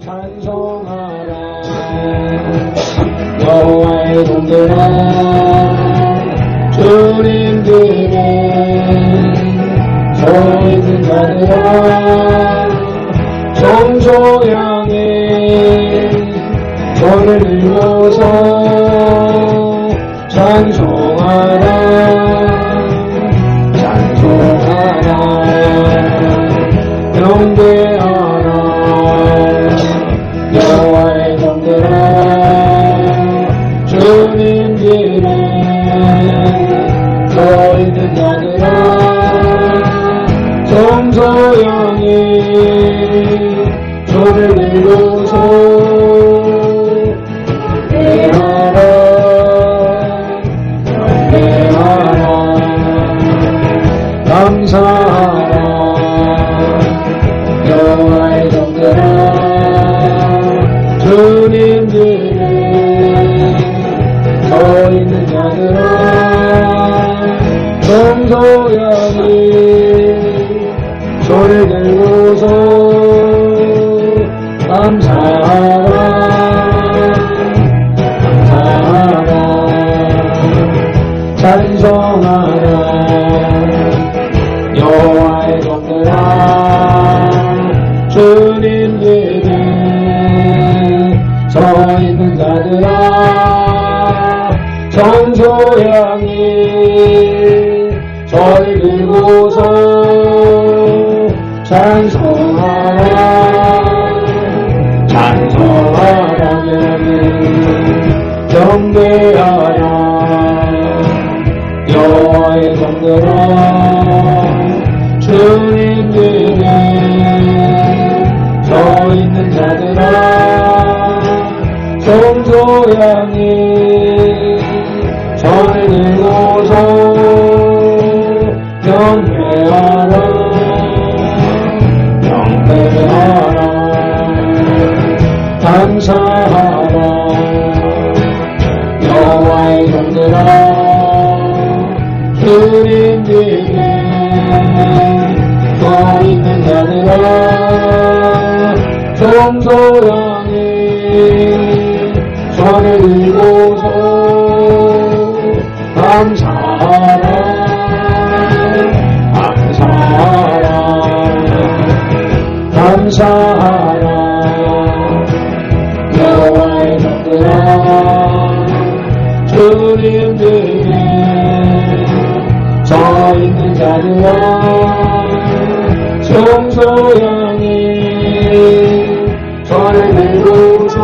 찬송하라 여호와의 종들아 주님들의 서 있는 자들아 정소양의 손을 들고서 찬송하라 경배하라 여호와의 종들아 주님들의 서 있는 자들아 정소양의 손을 들고서 경배하라 감사하라 여호와의 종들아 주님들의 서 있는 자들아 정소양이 손을 들고서 감사하라 감사하라 찬송하라 여호와의 종들아 주님들의 서 있는 자들아 정소양이 손을 들고서 찬송하라 찬송하라 경배하라 여호와의 종들아 주님들의 서 있는 자들아 정소양이 손을 들고서 경배하라 경배하라 감사하라 여호와의 종들아 주님들의 서 있는 자들아 정소양이 손을 들고서 감사하라 감사하라 감사하라 여호와의 종들아 주님들의 서 있는 자들아 정소양이 손을 들고서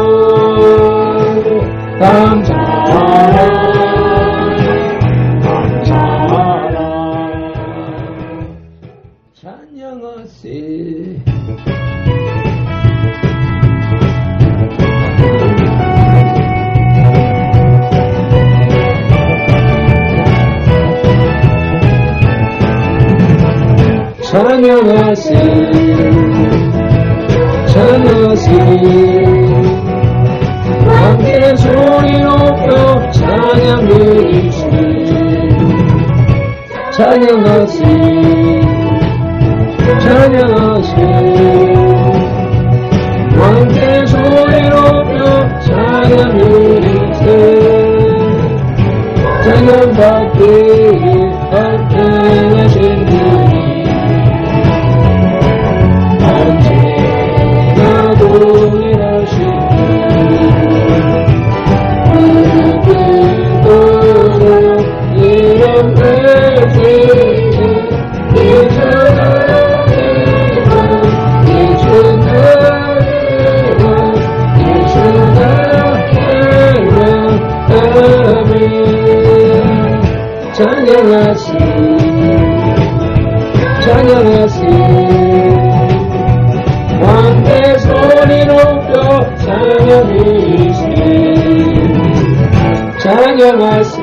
감사하라 감사하라 찬양하세 찬양하세 찬양하세 함께 소리 높여 찬양 드리세 찬양하세 찬양하세 함께 소리 높여 찬양 드리세 찬양받기 합당하신 분이 언제나 동일하신 이름 외치세 찬양하시 찬양하시 왕의 소리 높여 찬양이시 찬양하시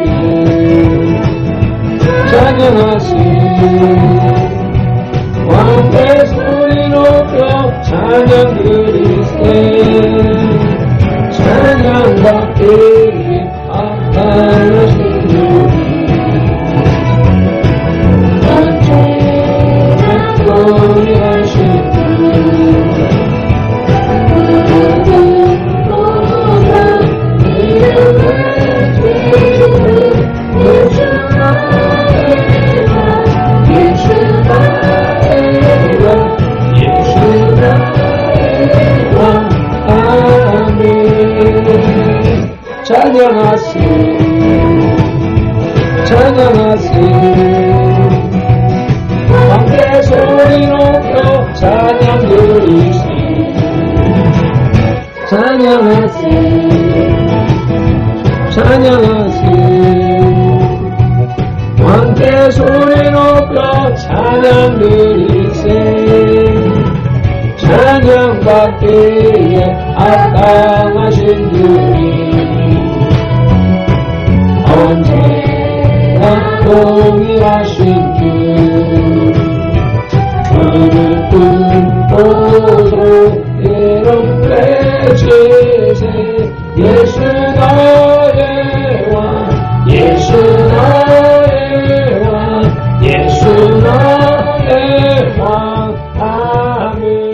찬양하시 왕의 소리 높여 찬양 드리세 찬양받기 합당하신 언제나 동일하신 분 찬양하세 찬양하세 함께 소리 높여 찬양 드리세 찬양하세 찬양하세 함께 소리 높여 찬양 드리세 찬양받기에 합당하신 주님 언제나 동일하신 주 그를 꿈꿔도 이렇게 주세 예수 나의 왕 예수 나의 왕 예수 나의 왕 아멘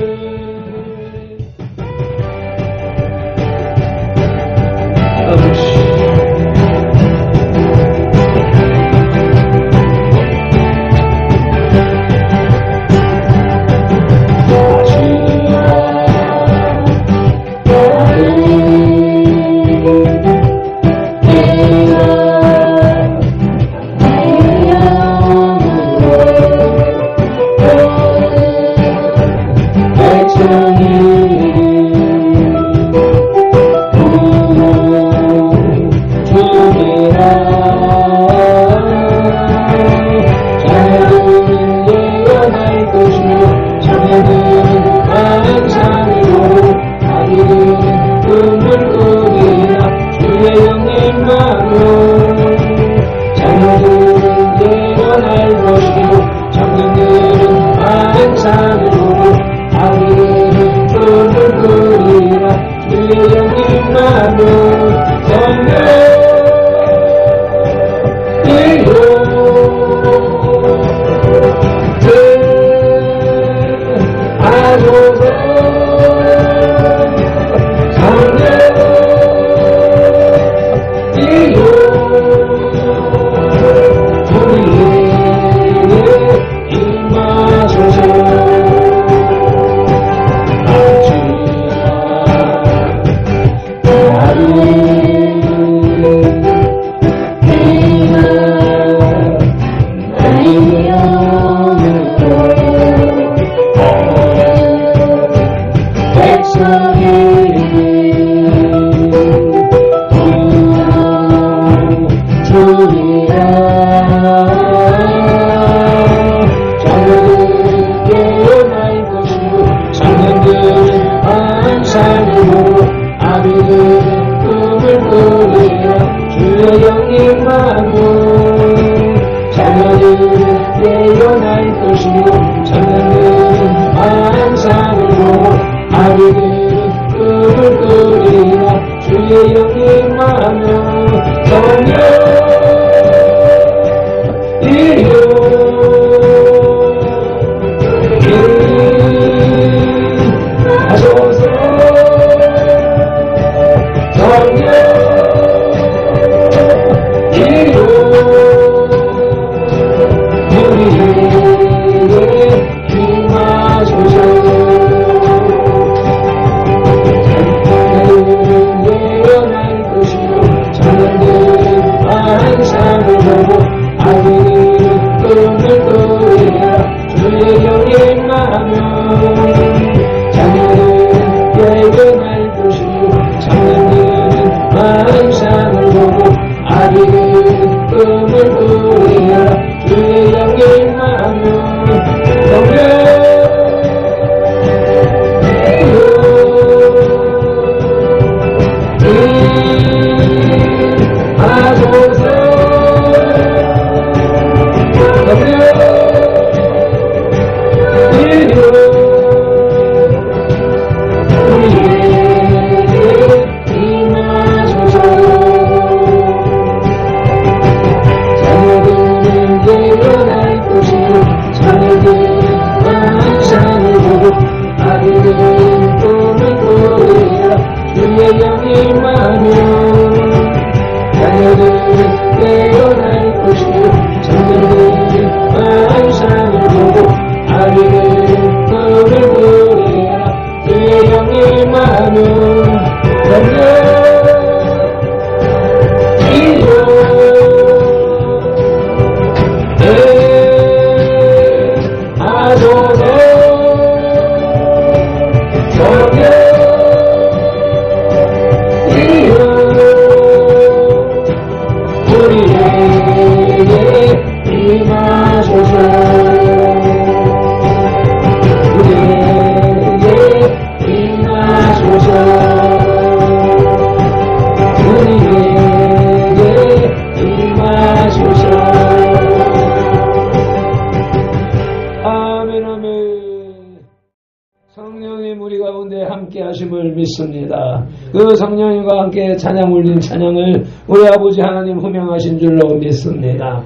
믿습니다. 그 성령님과 함께 찬양 올린 찬양을 우리 아버지 하나님 흠명하신 줄로 믿습니다.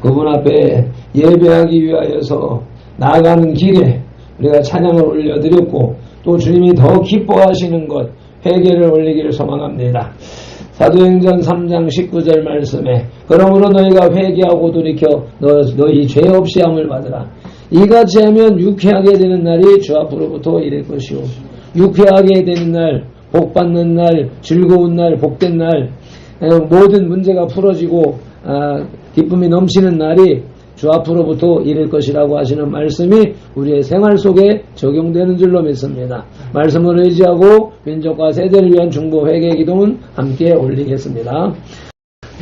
그분 앞에 예배하기 위하여서 나아가는 길에 우리가 찬양을 올려드렸고 또 주님이 더 기뻐하시는 것 회개를 올리기를 소망합니다. 사도행전 3장 19절 말씀에 그러므로 너희가 회개하고 돌이켜 너희 죄 없이 함을 받으라. 이같이 하면 유쾌하게 되는 날이 주 앞으로부터 이를 것이오. 유쾌하게 되는 날, 복받는 날, 즐거운 날, 복된 날, 모든 문제가 풀어지고 기쁨이 넘치는 날이 주 앞으로부터 이를 것이라고 하시는 말씀이 우리의 생활 속에 적용되는 줄로 믿습니다. 말씀을 의지하고 민족과 세대를 위한 중보 회개 기도문 함께 올리겠습니다.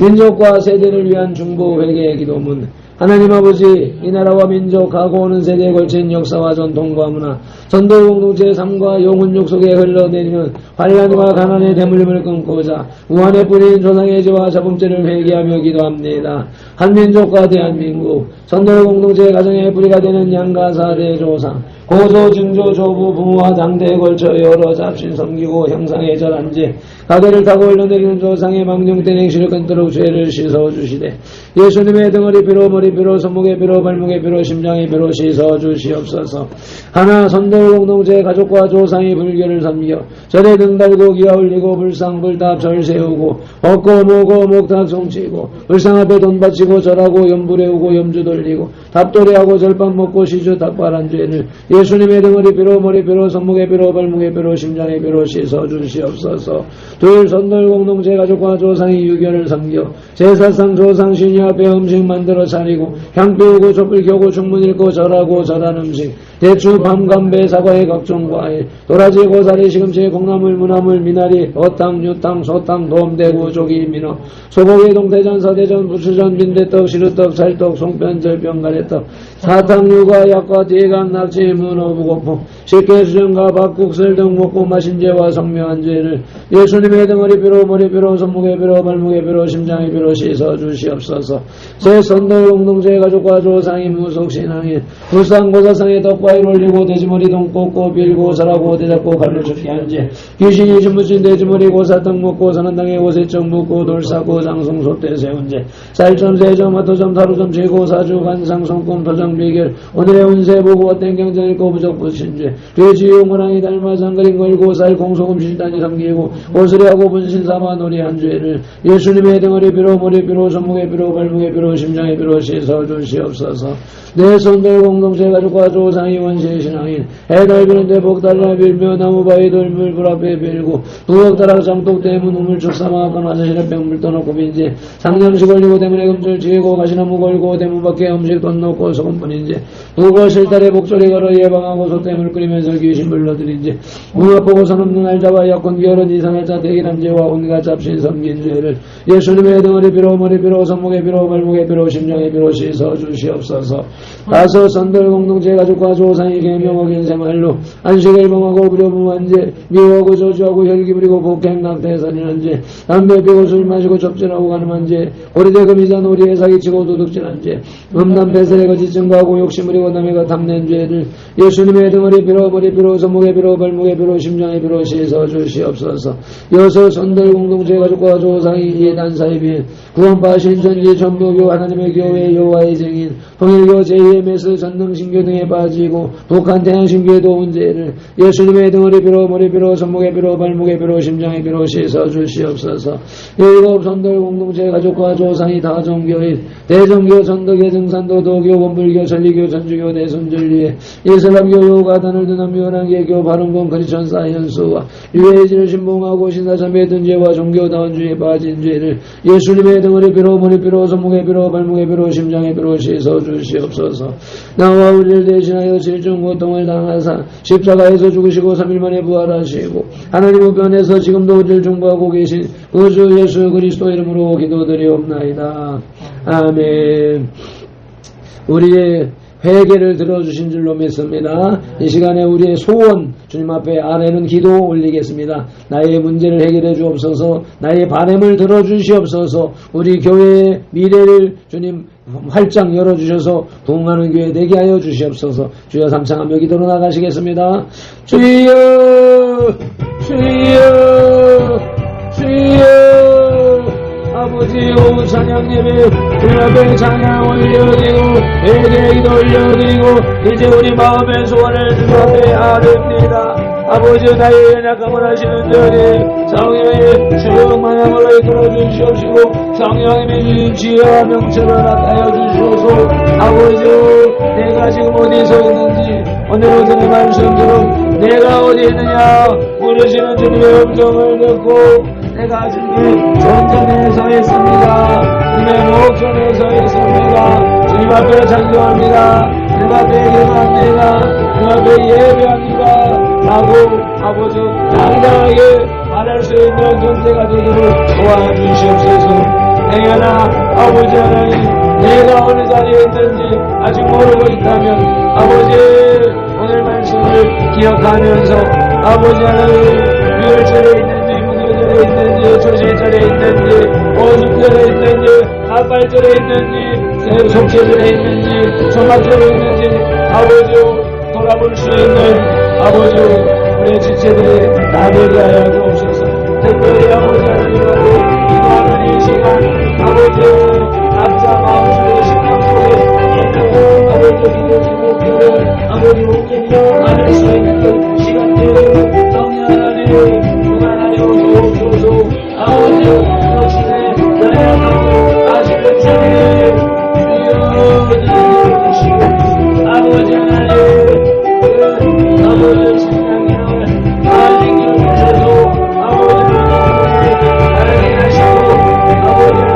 민족과 세대를 위한 중보 회개 기도문. 하나님 아버지, 이 나라와 민족 가고 오는 세대에 걸친 역사와 전통과 문화, 전도 공동체의 삶과 영혼욕 속에 흘러내리는 환란과 가난의 대물림을 끊고자 우한에 뿌린 조상의 죄와 자범죄를 회개하며 기도합니다. 한민족과 대한민국, 전도 공동체의 가정의 뿌리가 되는 양가사대 조상, 고조, 증조, 조부, 부모와 당대에 걸쳐 여러 잡신 섬기고 형상의 절한 죄, 가게를 타고 흘러내리는 조상의 망령된 행실을 끊도록 죄를 씻어주시되 예수님의 등허리 피로 머리피로 손목의 피로 발목의 피로 심장의 피로 씻어주시옵소서. 하나 선도 공동체 가족과 조상이 불교를 섬겨 절에 등 달고 기와 올리고 불상 불탑 절 세우고 얻고 모고 목탁 송치고 불상 앞에 돈 바치고 절하고 염불해오고 염주 돌리고 답도래하고 절밥 먹고 시주 닭발한 죄를 예수님의 등허리 피로 머리피로 손목의 피로 발목의 피로 심장의 피로 씻어주시옵소서. 둘 선도 공동체 가족과 조상이 유교를 섬겨 제사상 조상 신이 앞에 음식 만들어 차리고 향 피우고 촛불 켜고 충문 읽고 절하고 절한 음식 대추 밤 감배 사과의 각종 과일 도라지 고사리 시금치 콩나물 무나물 미나리 어탕 유탕 소탕 도움대구 조기 민어 소고기 동태전 서대전 부추전 빈대떡 시루떡 찰떡 송편 절병 가래떡 사탕 유과 약과 대강 낙지 문어 무고포 식혜 수정과 밥국술 등 먹고 마신 죄와 성묘한 죄를 예수님의 등허리 피로 머리피로 손목의 피로 발목의 피로 심장의 피로 씻어주시옵소서. 제 선도 공동체 가족과 조상이 무속신앙인 불상고사상의 덕과일 올리고 돼지머리 동 꽂고 빌고 절하고 대잡고 갈로 죽게 한 죄 귀신이 진무친 돼지머리 고사떡 먹고 사는당에 오세청 묻고 돌사고 장성 소떼 세운 죄 쌀점 세점 화토점 타루점 제고 사주 관상 손금 도정 비결 오늘의 운세 보고 어떤 경전 읽고 부적 부신 죄 돼지용 호랑이 닮아 장그림 걸고 쌀 공소금 실단이 섬기고 고스리하고 분신사마 놀이한 죄를 예수님의 등허리 피로 머리피로 손목의 피로 발목의 피로 심장의 피로 씻어주시옵소서. 내 손들 공동체 가족과 조상이 원시의 신앙인 해달 비는데 복달라 빌며 나무바위 돌물 불 앞에 빌고 두억다락 장독 대문 우물 축사마 건화자신의 병물 떠놓고 빈지 상냥식 올리고 대문에 금줄 지고 가시나무 걸고 대문 밖에 음식 돈 놓고 소금 뿌린지 두거 실달에 목소리 걸어 예방하고 소떼물 끓이면서 귀신 불러들인지 무엇보고 선 없는 알자와 약혼 기어른 이상할자 대기란 죄와 온갖 잡신 섬긴 죄를 예수님의 등허리 피로 머리피로 손목의 피로 발목의 피로 심장의 피로 씻어주시옵소서. 다섯 선들 공동체 가족과 조상이 계명 어긴 생활로 안식을 범하고 부려부한 죄 미워하고 저주하고 혈기 부리고 복행 낙태살인한 죄 담배 피고 술 마시고 접진하고 가늠한 죄 고리대 금이자 놀이에 사기치고 도둑질한 죄 음란 배설에 거짓 증거하고 욕심 부리고 남의 것 탐낸 죄를 예수님의 등허리 피로 머리피로 손목의 피로 발목의 피로 심장의 피로 씻어주시옵소서. 여섯 선들 공동체 가족과 조상이 예단사의 빈 구원파 신천지 전부교 하나님의 교회 여호와의 증인 통일교 제2MS 전능신교 등에 빠지고 북한 태양신교에도 온 죄를 예수님의 등허리 피로 머리피로 손목의 피로 발목의 피로 심장의 피로 씻어주시옵소서. 일곱 선들 공동체 가족과 조상이 다 종교인 대종교 전덕의 증산도 도교 원불교 전리교 전주교 대순절리에 이슬람교 요가단을 드는 묘랑계교 바른공 크리스천 사이언스와 유해진을 신봉하고 신사참에 든 죄와 종교다원주의에 빠진 죄를 예수님의 등허리 피로 머리피로 손목의 피로 발목의 피로 심장의 피로 씻어주시옵소서. 나와 우리를 대신하여 질중 고통을 당하사 십자가에서 죽으시고 3일 만에 부활하시고 하나님 우편에서 지금도 우리를 중보하고 계신 우주 예수 그리스도 이름으로 기도드리옵나이다. 아멘. 우리의 회개를 들어주신 줄로 믿습니다. 이 시간에 우리의 소원 주님 앞에 아뢰는 기도 올리겠습니다. 나의 문제를 해결해 주옵소서. 나의 바람을 들어주시옵소서. 우리 교회의 미래를 주님 활짝 열어주셔서 부흥하는 교회 되게 하여 주시옵소서. 주여 삼창하며 기도로 나가시겠습니다. 주여 주여 주여 아버지 오 찬양님의 주님 앞에 찬양 올려드리고 회개 기도 올려드리고 이제 우리 마음의 소원을 주님 앞에 아뢰옵니다. 아버지 나의 연약함을 하시는 자리 성령의 주여 만양으로 이끌어 주시옵시고 성령님의 주신 지혜와 명철을 나타내 주시옵소서. 아버지 내가 지금 어디서 있는지 오늘 오전의 말씀처럼 내가 어디 있느냐 부르시는 주님의 음성을 듣고 내가 주님의 존전에 서 있습니다. 주님의 목전에 서 있습니다. 주님 앞에 찬송합니다. 주님 앞에 기도합니다. 주님 앞에 예배합니다. 라고 아버지 당당하게 말할 수 있는 존재가 되기를 도와주시옵소서. 행여나 아버지 하나님 내가 어느 자리에 있는지 아직 모르고 있다면 아버지 오늘 말씀을 기억하면서 아버지 하나님 유월절에 있는지 무교절에 있는지 조실절에 있는지 오순절에 있는지 갑발절에 있는지 속죄절에 있는지 초막절에 있는지 아버지 돌아볼 수 있는 아버지 우리 지체들이 나되게 하여 주옵소서. 특별히 아버지 하나님하고 기도하는 이 시간 아버지 각자 마음속에 심령 속에 아버지 기도의 목표를 아버지 온전히 알을 수 있는 시간대를 성령 하나님 주관하여 주옵소서. 아버지 당신의 나야로 아시는 주님 주여 아버지 하나님 아버지 신앙을 알리기 위해서 아버지 하나님 하시고 아버지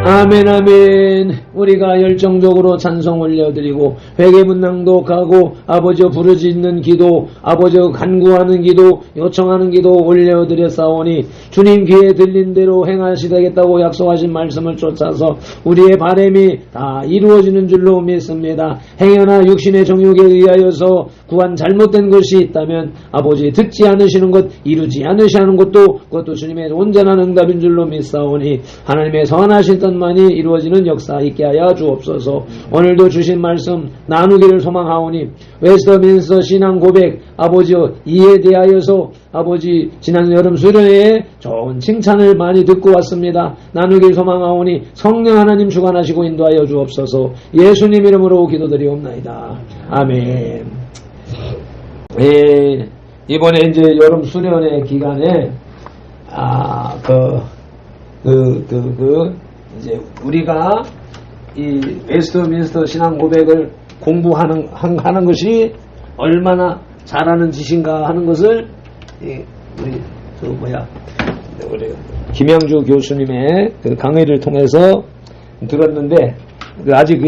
아멘 아멘. 우리가 열정적으로 찬송 올려드리고 회개문낭독하고 아버지여 부르짖는 기도 아버지여 간구하는 기도 요청하는 기도 올려드렸사오니 주님 귀에 들린 대로 행하시되겠다고 약속하신 말씀을 쫓아서 우리의 바람이 다 이루어지는 줄로 믿습니다. 행여나 육신의 정욕에 의하여서 구한 잘못된 것이 있다면 아버지 듣지 않으시는 것 이루지 않으시는 것도 그것도 주님의 온전한 응답인 줄로 믿사오니 하나님의 선하신 뜻만이 이루어지는 역사 있게 있게 하여 주옵소서. 오늘도 주신 말씀 나누기를 소망하오니 웨스터민스터 신앙 고백 아버지여 이에 대하여서 아버지 지난 여름 수련회에 좋은 칭찬을 많이 듣고 왔습니다. 나누기를 소망하오니 성령 하나님 주관하시고 인도하여 주옵소서. 예수님 이름으로 기도드리옵나이다. 아멘. 예, 이번에 이제 여름 수련회 기간에 이제 우리가 이 웨스트민스터 신앙 고백을 공부하는 것이 얼마나 잘하는 짓인가 하는 것을 우리 김양주 교수님의 그 강의를 통해서 들었는데 아직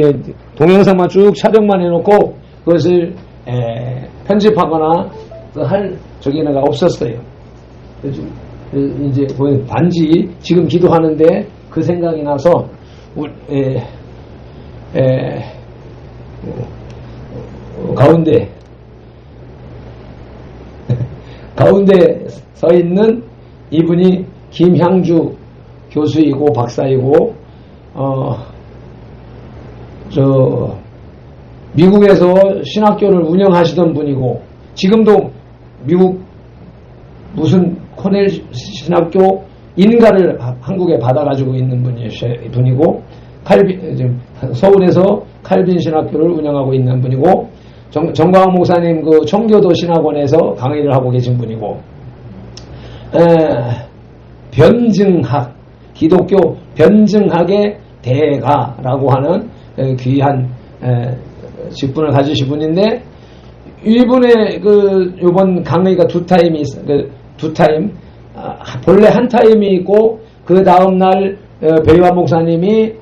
동영상만 쭉 촬영만 해놓고 그것을 편집하거나 할 저기가 없었어요. 이제 단지 지금 기도하는데 그 생각이 나서 가운데 서 있는 이분이 김향주 교수이고 박사이고 미국에서 신학교를 운영하시던 분이고 지금도 미국 무슨 코넬 신학교 인가를 한국에 받아가지고 있는 분이고 서울에서 칼빈 신학교를 운영하고 있는 분이고 정광 목사님 그 청교도 신학원에서 강의를 하고 계신 분이고 변증학 기독교 변증학의 대가라고 하는 귀한 직분을 가지신 분인데 이분의 요번 강의가 두 타임이 두 타임 본래 한 타임이 있고 그 다음날 배유한 목사님이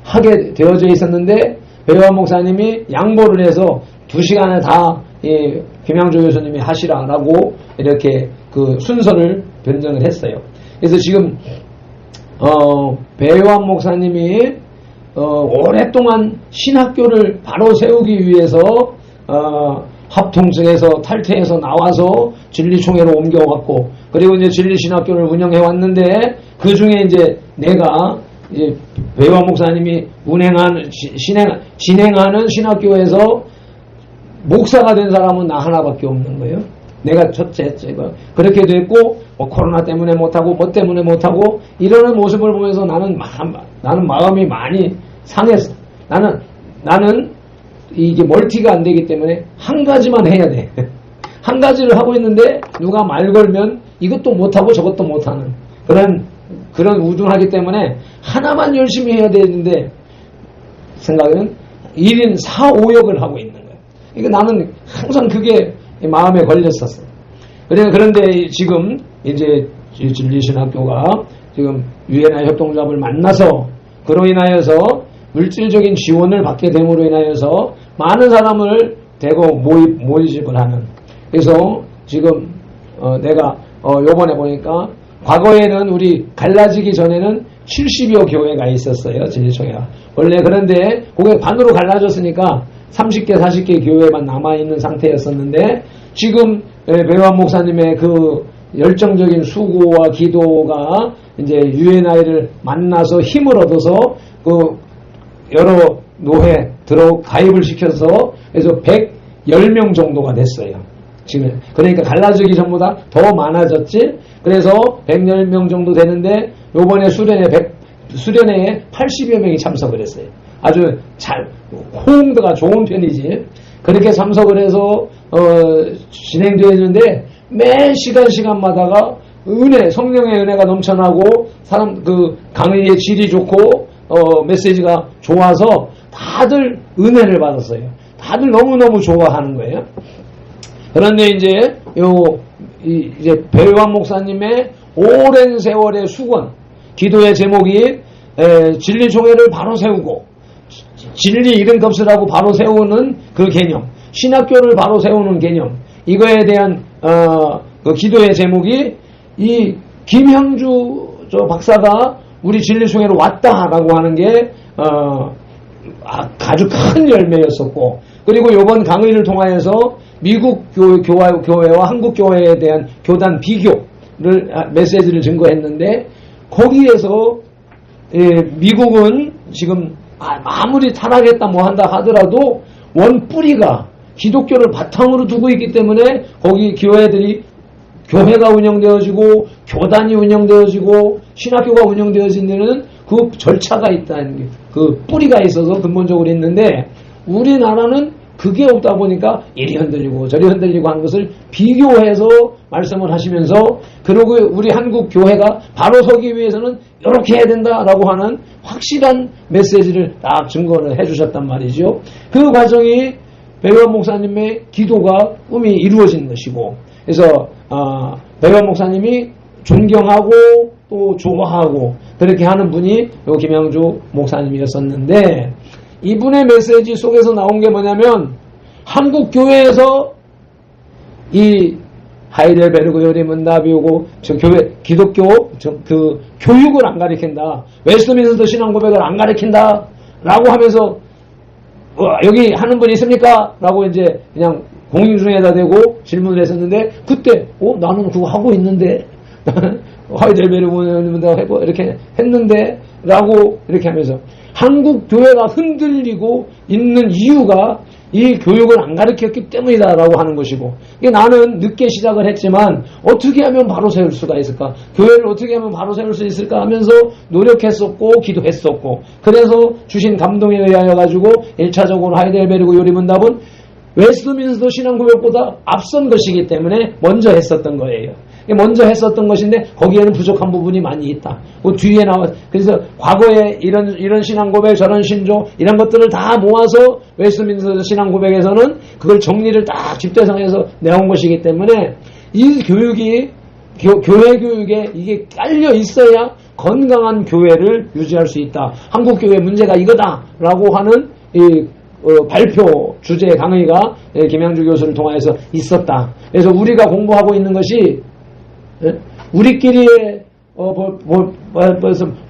하게 되어져 있었는데 배유한 목사님이 양보를 해서 2시간을 다 김양조 교수님이 하시라라고 이렇게 그 순서를 변경을 했어요. 그래서 지금 배유한 목사님이 오랫동안 신학교를 바로 세우기 위해서 합통증에서 탈퇴해서 나와서 진리총회로 옮겨왔고 그리고 이제 진리신학교를 운영해 왔는데 그 중에 이제 내가 이제 배유한 목사님이 진행하는 신학교에서 목사가 된 사람은 나 하나밖에 없는 거예요. 내가 첫째 그렇게 됐고 코로나 때문에 못하고 뭐 때문에 못하고 이러는 모습을 보면서 나는 마음이 많이 상했어. 나는 이게 멀티가 안 되기 때문에 한 가지만 해야 돼. 한 가지를 하고 있는데 누가 말 걸면 이것도 못하고 저것도 못하는 그런 우둔하기 때문에 하나만 열심히 해야 되는데 생각에는 1인 4, 5역을 하고 있는 거예요. 그러니까 나는 항상 그게 마음에 걸렸었어. 그런데 지금 이제 진리신학교가 지금 유엔아 협동조합을 만나서 그로 인하여서 물질적인 지원을 받게 됨으로 인하여서 많은 사람을 대거 모집을 하는. 그래서 지금 내가 요번에 보니까 과거에는 우리 갈라지기 전에는 70여 교회가 있었어요. 진리총회가. 원래 그런데 그게 반으로 갈라졌으니까 30개, 40개 교회만 남아있는 상태였었는데 지금 배유한 목사님의 그 열정적인 수고와 기도가 이제 UNI를 만나서 힘을 얻어서 그 여러 노회 가입을 시켜서 그래서 110명 정도가 됐어요. 지금 그러니까 갈라지기 전보다 더 많아졌지. 그래서 110명 정도 되는데 요번에 수련회에 80여 명이 참석을 했어요. 아주 호응도가 좋은 편이지. 그렇게 참석을 해서 진행되어 있는데 매 시간마다가 성령의 은혜가 넘쳐나고 강의의 질이 좋고 메시지가 좋아서 다들 은혜를 받았어요. 다들 너무너무 좋아하는 거예요. 그런데 이제 배유한 목사님의 오랜 세월의 수건, 기도의 제목이 진리총회를 바로 세우고 진리 이름값을 하고 바로 세우는 그 개념, 신학교를 바로 세우는 개념, 이거에 대한 그 기도의 제목이 이 김향주 박사가 우리 진리총회로 왔다라고 하는 게 아주 큰 열매였었고, 그리고 이번 강의를 통하여서 미국 교회와 한국 교회에 대한 교단 비교를 메시지를 증거했는데 거기에서 미국은 지금 아무리 타락했다 뭐 한다 하더라도 원 뿌리가 기독교를 바탕으로 두고 있기 때문에 거기 교회들이 교회가 운영되어지고 교단이 운영되어지고 신학교가 운영되어진 데는 그 절차가 있다는 게 그 뿌리가 있어서 근본적으로 있는데 우리나라는 그게 없다 보니까 이리 흔들리고 저리 흔들리고 하는 것을 비교해서 말씀을 하시면서 그리고 우리 한국 교회가 바로 서기 위해서는 이렇게 해야 된다라고 하는 확실한 메시지를 딱 증거를 해주셨단 말이죠. 그 과정이 백원 목사님의 기도가 꿈이 이루어진 것이고 그래서 백원 목사님이 존경하고 또 좋아하고 그렇게 하는 분이 요 김양주 목사님이었었는데 이분의 메시지 속에서 나온 게 뭐냐면 한국 교회에서 이 하이델베르그 요리문답 배우고 저 교회 기독교 그 교육을 안 가르친다. 웨스트민스터 신앙 고백을 안 가르친다. 라고 하면서 여기 하는 분 있습니까? 라고 이제 그냥 공인중에다 대고 질문을 했었는데 그때 나는 그거 하고 있는데 하이델베르그 요리문답 해보 이렇게 했는데 라고 이렇게 하면서 한국 교회가 흔들리고 있는 이유가 이 교육을 안 가르쳤기 때문이다라고 하는 것이고 나는 늦게 시작을 했지만 어떻게 하면 바로 세울 수가 있을까? 교회를 어떻게 하면 바로 세울 수 있을까 하면서 노력했었고 기도했었고 그래서 주신 감동에 의하여 가지고 1차적으로 하이델베르그 요리문답은 웨스트민스터 신앙고백보다 앞선 것이기 때문에 먼저 했었던 거예요. 먼저 했었던 것인데 거기에는 부족한 부분이 많이 있다. 그 뒤에 나와 그래서 과거에 이런 신앙고백 저런 신조 이런 것들을 다 모아서 웨스트민스터 신앙고백에서는 그걸 정리를 딱 집대성해서 내온 것이기 때문에 이 교육이 교회 교육에 이게 깔려 있어야 건강한 교회를 유지할 수 있다. 한국 교회 문제가 이거다라고 하는 이 발표 주제 강의가 김양주 교수를 통해서 있었다. 그래서 우리가 공부하고 있는 것이 우리끼리의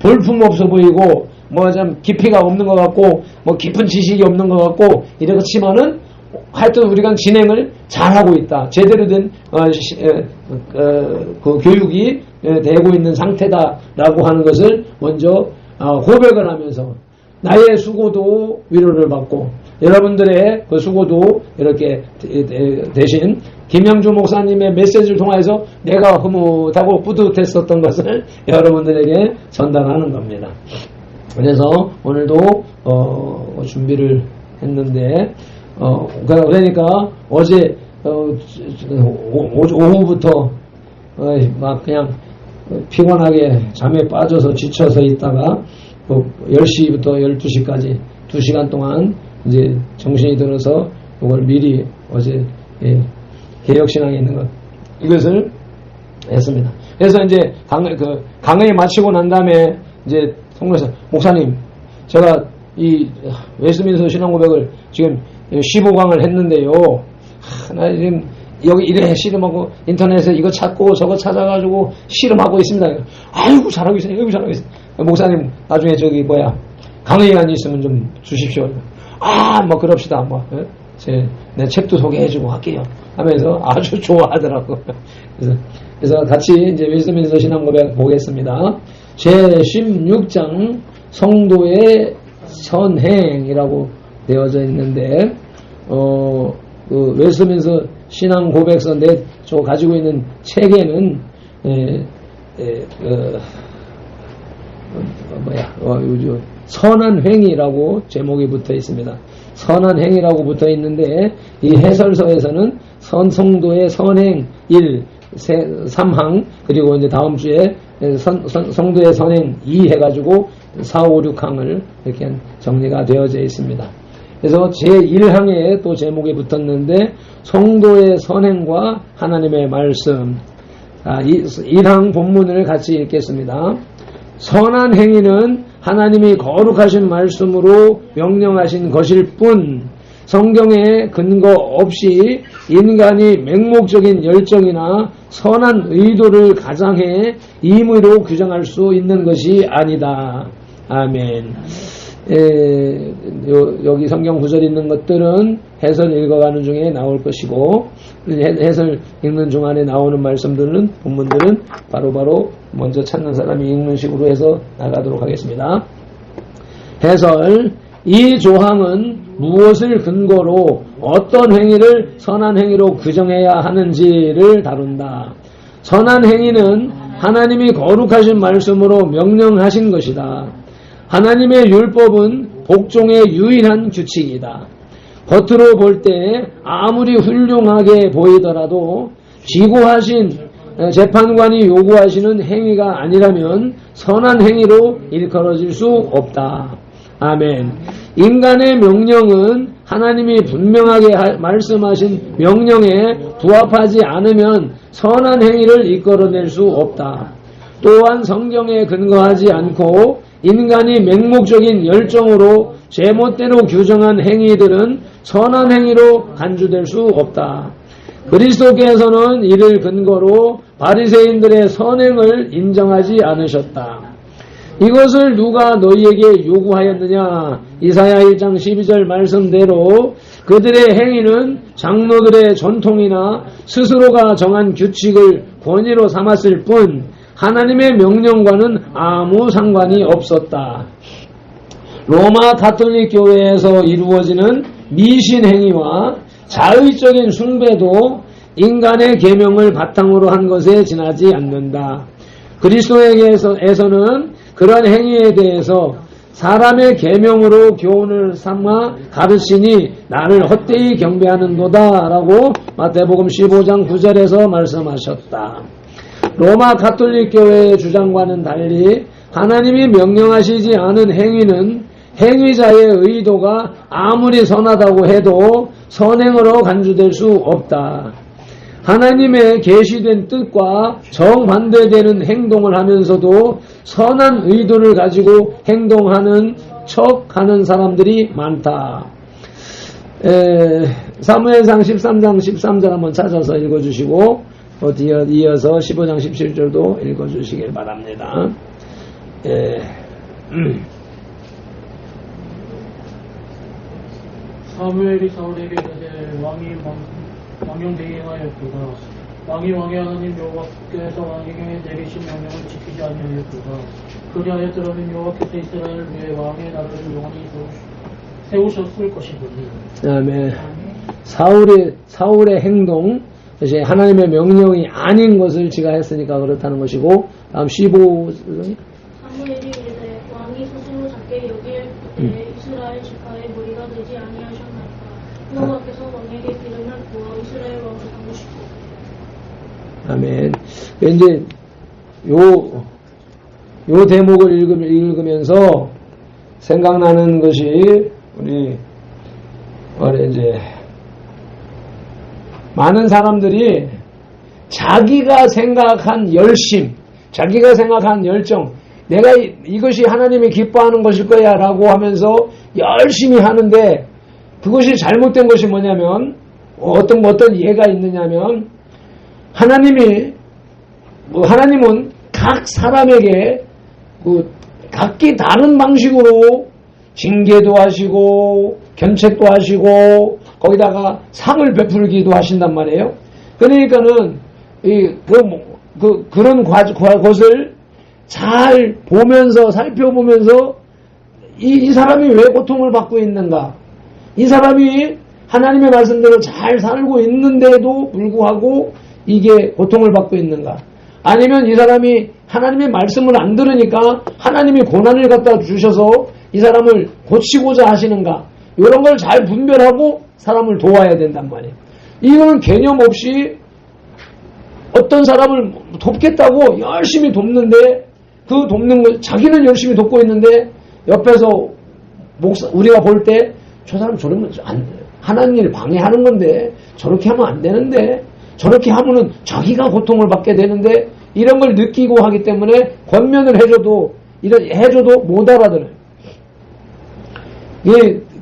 볼품 없어 보이고 뭐 좀 깊이가 없는 것 같고 뭐 깊은 지식이 없는 것 같고 이렇지만은 하여튼 우리가 진행을 잘하고 있다. 제대로 된 그 교육이 되고 있는 상태다라고 하는 것을 먼저 고백을 하면서 나의 수고도 위로를 받고 여러분들의 그 수고도 이렇게 대신 김양주 목사님의 메시지를 통해서 내가 흐뭇하고 뿌듯했었던 것을 여러분들에게 전달하는 겁니다. 그래서 오늘도 준비를 했는데 그러니까 어제 오후부터 막 그냥 피곤하게 잠에 빠져서 지쳐서 있다가 10시부터 12시까지 2시간 동안 이제 정신이 들어서 이걸 미리 어제 개혁신앙에 있는 것 이것을 했습니다. 그래서 이제 강의 마치고 난 다음에 이제 통로에서 목사님 제가 이 웨스트민스터 신앙고백을 지금 15강을 했는데요. 나 지금 여기 이래 씨름하고 인터넷에 이거 찾고 저거 찾아가지고 씨름하고 있습니다. 아이고 잘하고 있어요. 아이고 잘하고 있어요. 목사님 나중에 저기 강의안이 있으면 좀 주십시오. 뭐 그럽시다. 내 책도 소개해주고 할게요. 하면서 아주 좋아하더라고. 그래서 같이 이제 웨스트민스터 신앙고백 보겠습니다. 제16장 성도의 선행이라고 되어져 있는데 그 웨스트민스터 신앙고백서 저 가지고 있는 책에는 선한 행위라고 제목이 붙어 있습니다. 선한 행위라고 붙어 있는데 이 해설서에서는 성도의 선행 1, 3항 그리고 이제 다음 주에 성도의 선행 2 해가지고 4, 5, 6항을 이렇게 정리가 되어져 있습니다. 그래서 제1항에 또 제목이 붙었는데 성도의 선행과 하나님의 말씀 1항 본문을 같이 읽겠습니다. 선한 행위는 하나님이 거룩하신 말씀으로 명령하신 것일 뿐 성경에 근거 없이 인간이 맹목적인 열정이나 선한 의도를 가장해 임의로 규정할 수 있는 것이 아니다. 아멘. 여기 성경 구절이 있는 것들은 해설 읽어가는 중에 나올 것이고 해설 읽는 중간에 나오는 말씀들은 본문들은 바로바로 먼저 찾는 사람이 읽는 식으로 해서 나가도록 하겠습니다. 해설 이 조항은 무엇을 근거로 어떤 행위를 선한 행위로 규정해야 하는지를 다룬다. 선한 행위는 하나님이 거룩하신 말씀으로 명령하신 것이다. 하나님의 율법은 복종의 유일한 규칙이다. 겉으로 볼 때 아무리 훌륭하게 보이더라도 지고하신 재판관이 요구하시는 행위가 아니라면 선한 행위로 일컬어질 수 없다. 아멘. 인간의 명령은 하나님이 분명하게 말씀하신 명령에 부합하지 않으면 선한 행위를 이끌어낼 수 없다. 또한 성경에 근거하지 않고 인간이 맹목적인 열정으로 제멋대로 규정한 행위들은 선한 행위로 간주될 수 없다. 그리스도께서는 이를 근거로 바리새인들의 선행을 인정하지 않으셨다. 이것을 누가 너희에게 요구하였느냐? 이사야 1장 12절 말씀대로 그들의 행위는 장로들의 전통이나 스스로가 정한 규칙을 권위로 삼았을 뿐 하나님의 명령과는 아무 상관이 없었다. 로마 가톨릭 교회에서 이루어지는 미신 행위와 자의적인 숭배도 인간의 계명을 바탕으로 한 것에 지나지 않는다. 그리스도에게서는 그런 행위에 대해서 사람의 계명으로 교훈을 삼아 가르치니 나를 헛되이 경배하는도다 라고 마태복음 15장 9절에서 말씀하셨다. 로마 가톨릭 교회의 주장과는 달리 하나님이 명령하시지 않은 행위는 행위자의 의도가 아무리 선하다고 해도 선행으로 간주될 수 없다. 하나님의 계시된 뜻과 정반대되는 행동을 하면서도 선한 의도를 가지고 행동하는 척하는 사람들이 많다. 사무엘상 13장 13절 한번 찾아서 읽어주시고 이어서 15장 17절도 읽어주시길 바랍니다. 사무엘이 사울에게 이르되 왕이 망령대행하였도다. 왕이 왕의 하나님 여호와께서 왕에게 내리신 명령을 지키지 아니하였도다. 그리하였더라면 여호와께서 이스라엘을 위해 왕의 나라를 영원히 세우셨을 것이거니. 아멘. 사울의 행동, 이제 하나님의 명령이 아닌 것을 지가 했으니까 그렇다는 것이고, 다음 15. 사무엘이 이르되 왕이 스스로 작게 여길 때 이스라엘 지파의 무리가 되지 아니하셨나이까. 여호와께서 왕에게 기름을 부어 이스라엘 왕을 삼으시고. 아멘. 이제 요 대목을 읽으면서 생각나는 것이 우리 이제 많은 사람들이 자기가 생각한 열심, 자기가 생각한 열정, 내가 이것이 하나님이 기뻐하는 것일 거야 라고 하면서 열심히 하는데 그것이 잘못된 것이 뭐냐면 어떤 예가 있느냐면 하나님은 각 사람에게 각기 다른 방식으로 징계도 하시고 견책도 하시고 거기다가 상을 베풀기도 하신단 말이에요. 그러니까는 그런 것을 잘 보면서 살펴보면서 이 사람이 왜 고통을 받고 있는가? 이 사람이 하나님의 말씀대로 잘 살고 있는데도 불구하고 이게 고통을 받고 있는가? 아니면 이 사람이 하나님의 말씀을 안 들으니까 하나님이 고난을 갖다 주셔서 이 사람을 고치고자 하시는가? 이런 걸 잘 분별하고 사람을 도와야 된단 말이에요. 이거는 개념 없이 어떤 사람을 돕겠다고 열심히 돕는데 그 돕는 걸 자기는 열심히 돕고 있는데 옆에서 우리가 볼 때 저 사람 저러면 하나님 일 방해하는 건데 저렇게 하면 안 되는데 저렇게 하면은 자기가 고통을 받게 되는데 이런 걸 느끼고 하기 때문에 권면을 해줘도 못 알아들어요.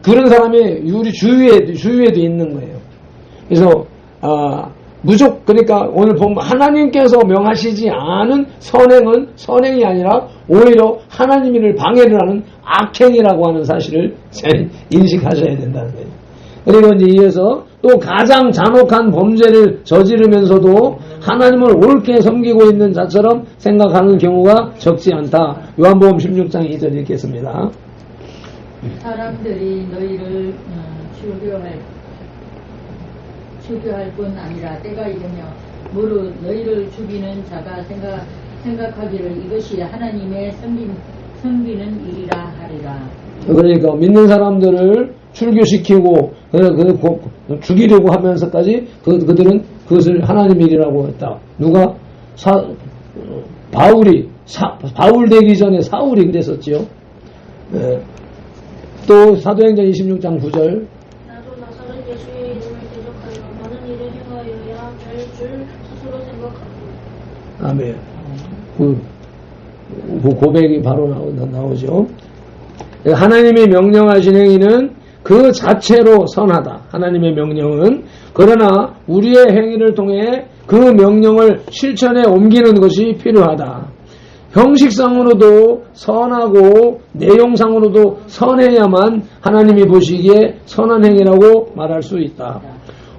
그런 사람이 우리 주위에도 있는 거예요. 그래서 그러니까 오늘 보면 하나님께서 명하시지 않은 선행은 선행이 아니라 오히려 하나님 일을 방해를 하는 악행이라고 하는 사실을 인식하셔야 된다는 거예요. 그리고 이제 이어서 또 가장 잔혹한 범죄를 저지르면서도 하나님을 옳게 섬기고 있는 자처럼 생각하는 경우가 적지 않다. 요한복음 16장 2절 읽겠습니다. 사람들이 너희를 추교할 뿐 아니라 때가 이르며 무릇 너희를 죽이는 자가 생각하기를 이것이 하나님의 섬기는 일이라 하리라. 그러니까 믿는 사람들을 출교시키고 죽이려고 하면서까지 그들은 그것을 하나님 일이라고 했다. 누가? 바울 되기 전에 사울이 그랬었지요. 또 사도행전 26장 9절. 나도 나사렛 예수의 이름을 대적하여 많은 일을 행하여야 될 줄 스스로 생각하고. 아멘. 그 고백이 바로 나오죠. 하나님이 명령하신 행위는 그 자체로 선하다. 하나님의 명령은. 그러나 우리의 행위를 통해 그 명령을 실천에 옮기는 것이 필요하다. 형식상으로도 선하고 내용상으로도 선해야만 하나님이 보시기에 선한 행위라고 말할 수 있다.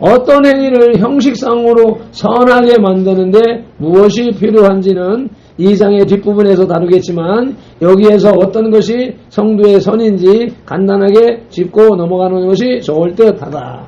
어떤 행위를 형식상으로 선하게 만드는데 무엇이 필요한지는 2장의 뒷부분에서 다루겠지만 여기에서 어떤 것이 성도의 선인지 간단하게 짚고 넘어가는 것이 좋을 듯하다.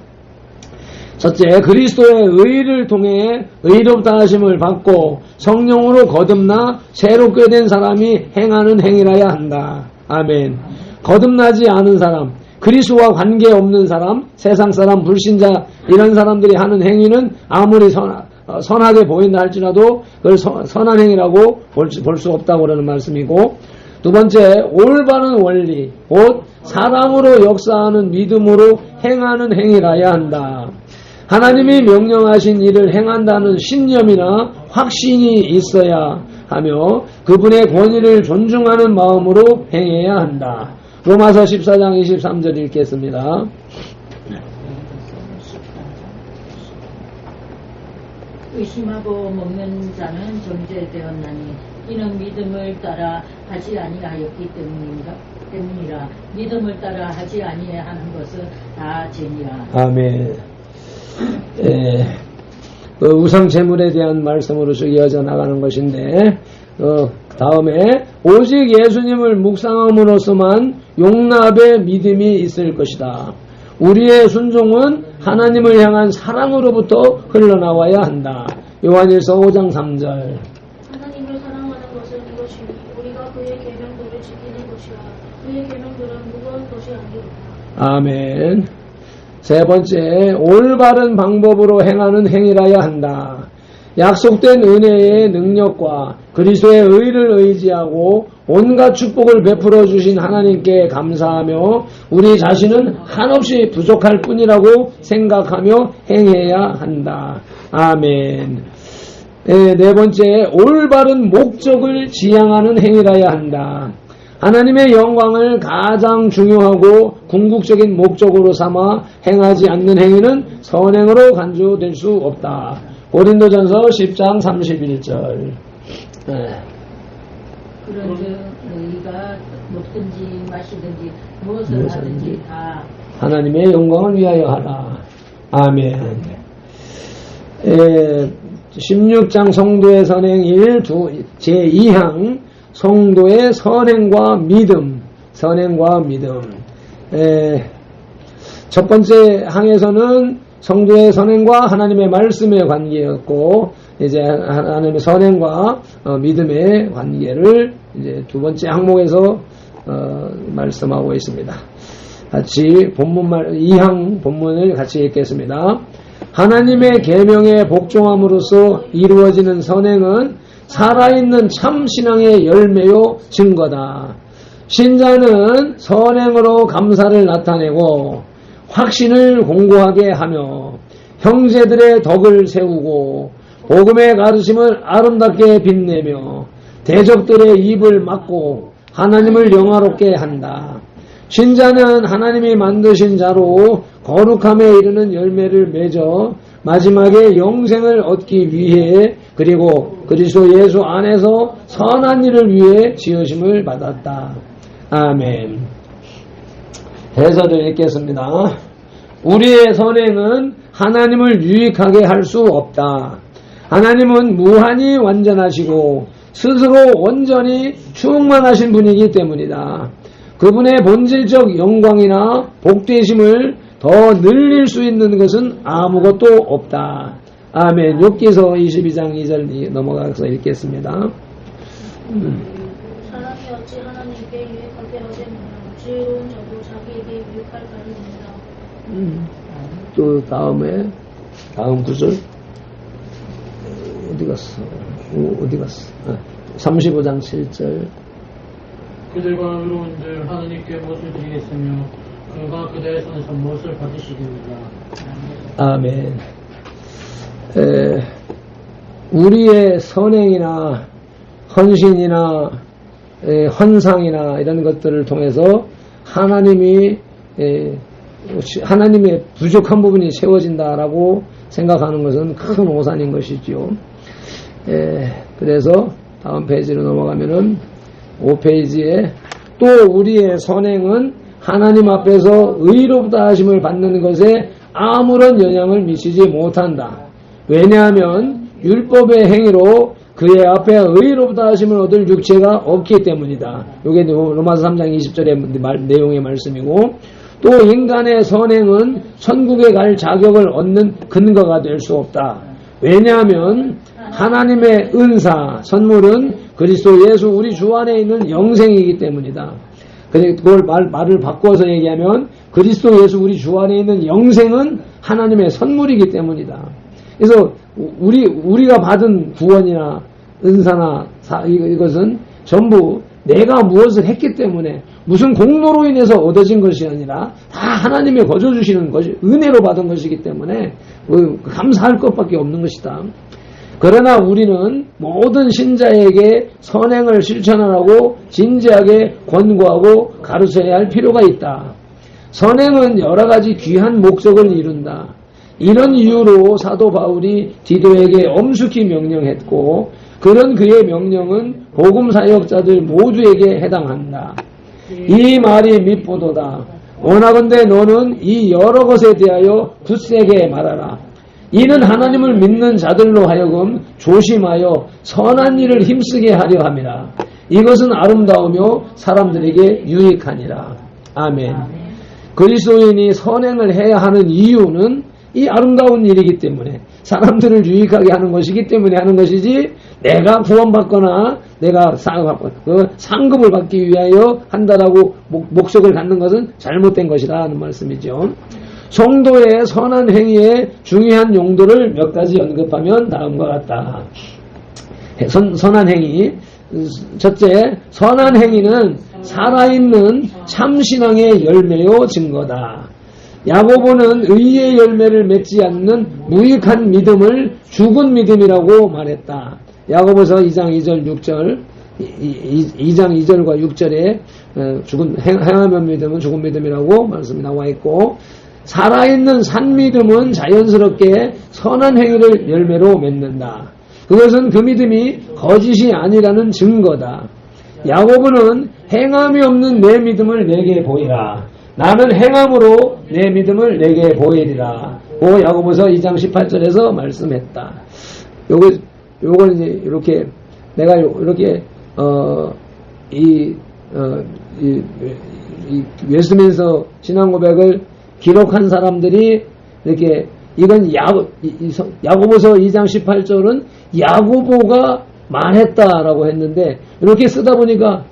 첫째, 그리스도의 의를 통해 의롭다 하심을 받고 성령으로 거듭나 새롭게 된 사람이 행하는 행위라야 한다. 아멘. 거듭나지 않은 사람, 그리스도와 관계없는 사람, 세상 사람, 불신자 이런 사람들이 하는 행위는 아무리 선하게 보인다 할지라도 그걸 선한 행위라고 볼 수 없다고 그러는 말씀이고, 두 번째, 올바른 원리, 곧 사랑으로 역사하는 믿음으로 행하는 행위라야 한다. 하나님이 명령하신 일을 행한다는 신념이나 확신이 있어야 하며 그분의 권위를 존중하는 마음으로 행해야 한다. 로마서 14장 23절 읽겠습니다. 의심하고 먹는 자는 정죄되었나니 이는 믿음을 따라 하지 아니하였기 때문이라. 믿음을 따라 하지 아니하는 것은 다 죄니라. 아멘. 우상 제물에 대한 말씀으로 쭉 이어져 나가는 것인데, 다음에 오직 예수님을 묵상함으로써만 용납의 믿음이 있을 것이다. 우리의 순종은 하나님을 향한 사랑으로부터 흘러나와야 한다. 요한일서 5장 3절. 하나님을 사랑하는 것은 이것이니 우리가 그의 계명들을 지키는 것이라. 그의 계명들은 무거운 것이 아니로다. 아멘. 세 번째, 올바른 방법으로 행하는 행위라야 한다. 약속된 은혜의 능력과 그리스도의 의를 의지하고 온갖 축복을 베풀어 주신 하나님께 감사하며 우리 자신은 한없이 부족할 뿐이라고 생각하며 행해야 한다. 아멘. 네 번째, 올바른 목적을 지향하는 행위라야 한다. 하나님의 영광을 가장 중요하고 궁극적인 목적으로 삼아 행하지 않는 행위는 선행으로 간주될 수 없다. 고린도전서 10장 31절. 그런즉 너희가 먹든지 마시든지 무엇을 하든지 다 하나님의 영광을 위하여 하라. 아멘. 16장 성도의 선행 1 제2항 성도의 선행과 믿음. 첫 번째 항에서는 성도의 선행과 하나님의 말씀의 관계였고, 이제 하나님의 선행과 믿음의 관계를 이제 두 번째 항목에서 말씀하고 있습니다. 같이 2항 본문을 같이 읽겠습니다. 하나님의 계명에 복종함으로써 이루어지는 선행은 살아있는 참 신앙의 열매요 증거다. 신자는 선행으로 감사를 나타내고 확신을 공고하게 하며 형제들의 덕을 세우고 복음의 가르침을 아름답게 빛내며 대적들의 입을 막고 하나님을 영화롭게 한다. 신자는 하나님이 만드신 자로 거룩함에 이르는 열매를 맺어 마지막에 영생을 얻기 위해 그리고 그리스도 예수 안에서 선한 일을 위해 지으심을 받았다. 아멘. 해설을 읽겠습니다. 우리의 선행은 하나님을 유익하게 할 수 없다. 하나님은 무한히 완전하시고 스스로 온전히 충만하신 분이기 때문이다. 그분의 본질적 영광이나 복되심을 더 늘릴 수 있는 것은 아무것도 없다. 아멘. 욥기서 22장 2절 넘어가서 읽겠습니다. 사람이 어찌 하나님께 유익하게 하겠느냐. 지혜로운 자도 자기에게 유익할 바입니다. 또 다음 구절 어디 갔어? 35장 7절. 그들과 의로운들 하나님께 무엇을 드리겠으며 그가 그들의 손에서 무엇을 받으시겠느냐. 아멘. 우리의 선행이나 헌신이나 헌상이나 이런 것들을 통해서 하나님의 부족한 부분이 채워진다라고 생각하는 것은 큰 오산인 것이죠. 그래서 다음 페이지로 넘어가면은 5페이지에 또 우리의 선행은 하나님 앞에서 의롭다 하심을 받는 것에 아무런 영향을 미치지 못한다. 왜냐하면 율법의 행위로 그의 앞에 의롭다 하심을 얻을 육체가 없기 때문이다. 이게 로마서 3장 20절의 내용의 말씀이고, 또 인간의 선행은 천국에 갈 자격을 얻는 근거가 될 수 없다. 왜냐하면 하나님의 은사, 선물은 그리스도 예수 우리 주 안에 있는 영생이기 때문이다. 그걸 말을 바꿔서 얘기하면 그리스도 예수 우리 주 안에 있는 영생은 하나님의 선물이기 때문이다. 그래서 우리가 받은 구원이나 은사나 이것은 전부 내가 무엇을 했기 때문에 무슨 공로로 인해서 얻어진 것이 아니라 다 하나님이 거저주시는 것이 은혜로 받은 것이기 때문에 감사할 것밖에 없는 것이다. 그러나 우리는 모든 신자에게 선행을 실천하라고 진지하게 권고하고 가르쳐야 할 필요가 있다. 선행은 여러 가지 귀한 목적을 이룬다. 이런 이유로 사도 바울이 디도에게 엄숙히 명령했고, 그런 그의 명령은 복음 사역자들 모두에게 해당한다. 이 말이 밉보도다. 원하건대 너는 이 여러 것에 대하여 굳세게 말하라. 이는 하나님을 믿는 자들로 하여금 조심하여 선한 일을 힘쓰게 하려 함이라. 이것은 아름다우며 사람들에게 유익하니라. 아멘. 그리스도인이 선행을 해야 하는 이유는 이 아름다운 일이기 때문에, 사람들을 유익하게 하는 것이기 때문에 하는 것이지, 내가 구원받거나 내가 상급을 받기 위하여 한다라고 목적을 갖는 것은 잘못된 것이라 하는 말씀이죠. 성도의 선한 행위의 중요한 용도를 몇 가지 언급하면 다음과 같다. 선한 행위. 첫째, 선한 행위는 살아있는 참신앙의 열매요 증거다. 야고보는 의의 열매를 맺지 않는 무익한 믿음을 죽은 믿음이라고 말했다. 야고보서 2장 2절 6절 2장 2절과 6절에 행하면 믿음은 죽은 믿음이라고 말씀이 나와 있고, 살아있는 산 믿음은 자연스럽게 선한 행위를 열매로 맺는다. 그것은 그 믿음이 거짓이 아니라는 증거다. 야고보는 행함이 없는 내 믿음을 내게 보이라. 나는 행함으로 내 믿음을 내게 보이리라. 야고보서 2장 18절에서 말씀했다. 요걸 이제 이렇게 내가 이렇게 이 웨스트민스터 신앙 고백을 기록한 사람들이 이렇게 이건 야고보서 2장 18절은 야고보가 말했다라고 했는데, 이렇게 쓰다 보니까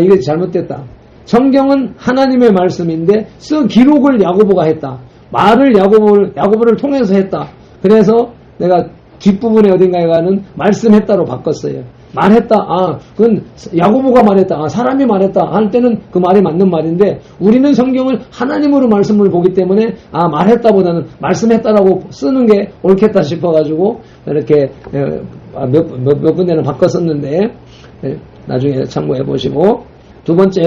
이게 잘못됐다. 성경은 하나님의 말씀인데 기록을 야고보가 했다. 말을 야고보를 통해서 했다. 그래서 내가 뒷부분에 어딘가에 가는 말씀했다로 바꿨어요. 말했다. 그건 야고보가 말했다. 사람이 말했다. 할 때는 그 말이 맞는 말인데, 우리는 성경을 하나님으로 말씀을 보기 때문에 말했다보다는 말씀했다라고 쓰는 게 옳겠다 싶어가지고 이렇게 몇 군데는 바꿨었는데, 나중에 참고해 보시고. 두 번째,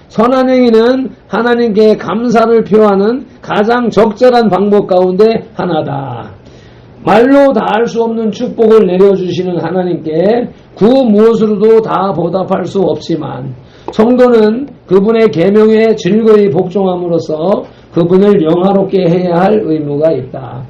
선한 행위는 하나님께 감사를 표하는 가장 적절한 방법 가운데 하나다. 말로 다 할 수 없는 축복을 내려주시는 하나님께 그 무엇으로도 다 보답할 수 없지만, 성도는 그분의 계명에 즐거이 복종함으로써 그분을 영화롭게 해야 할 의무가 있다.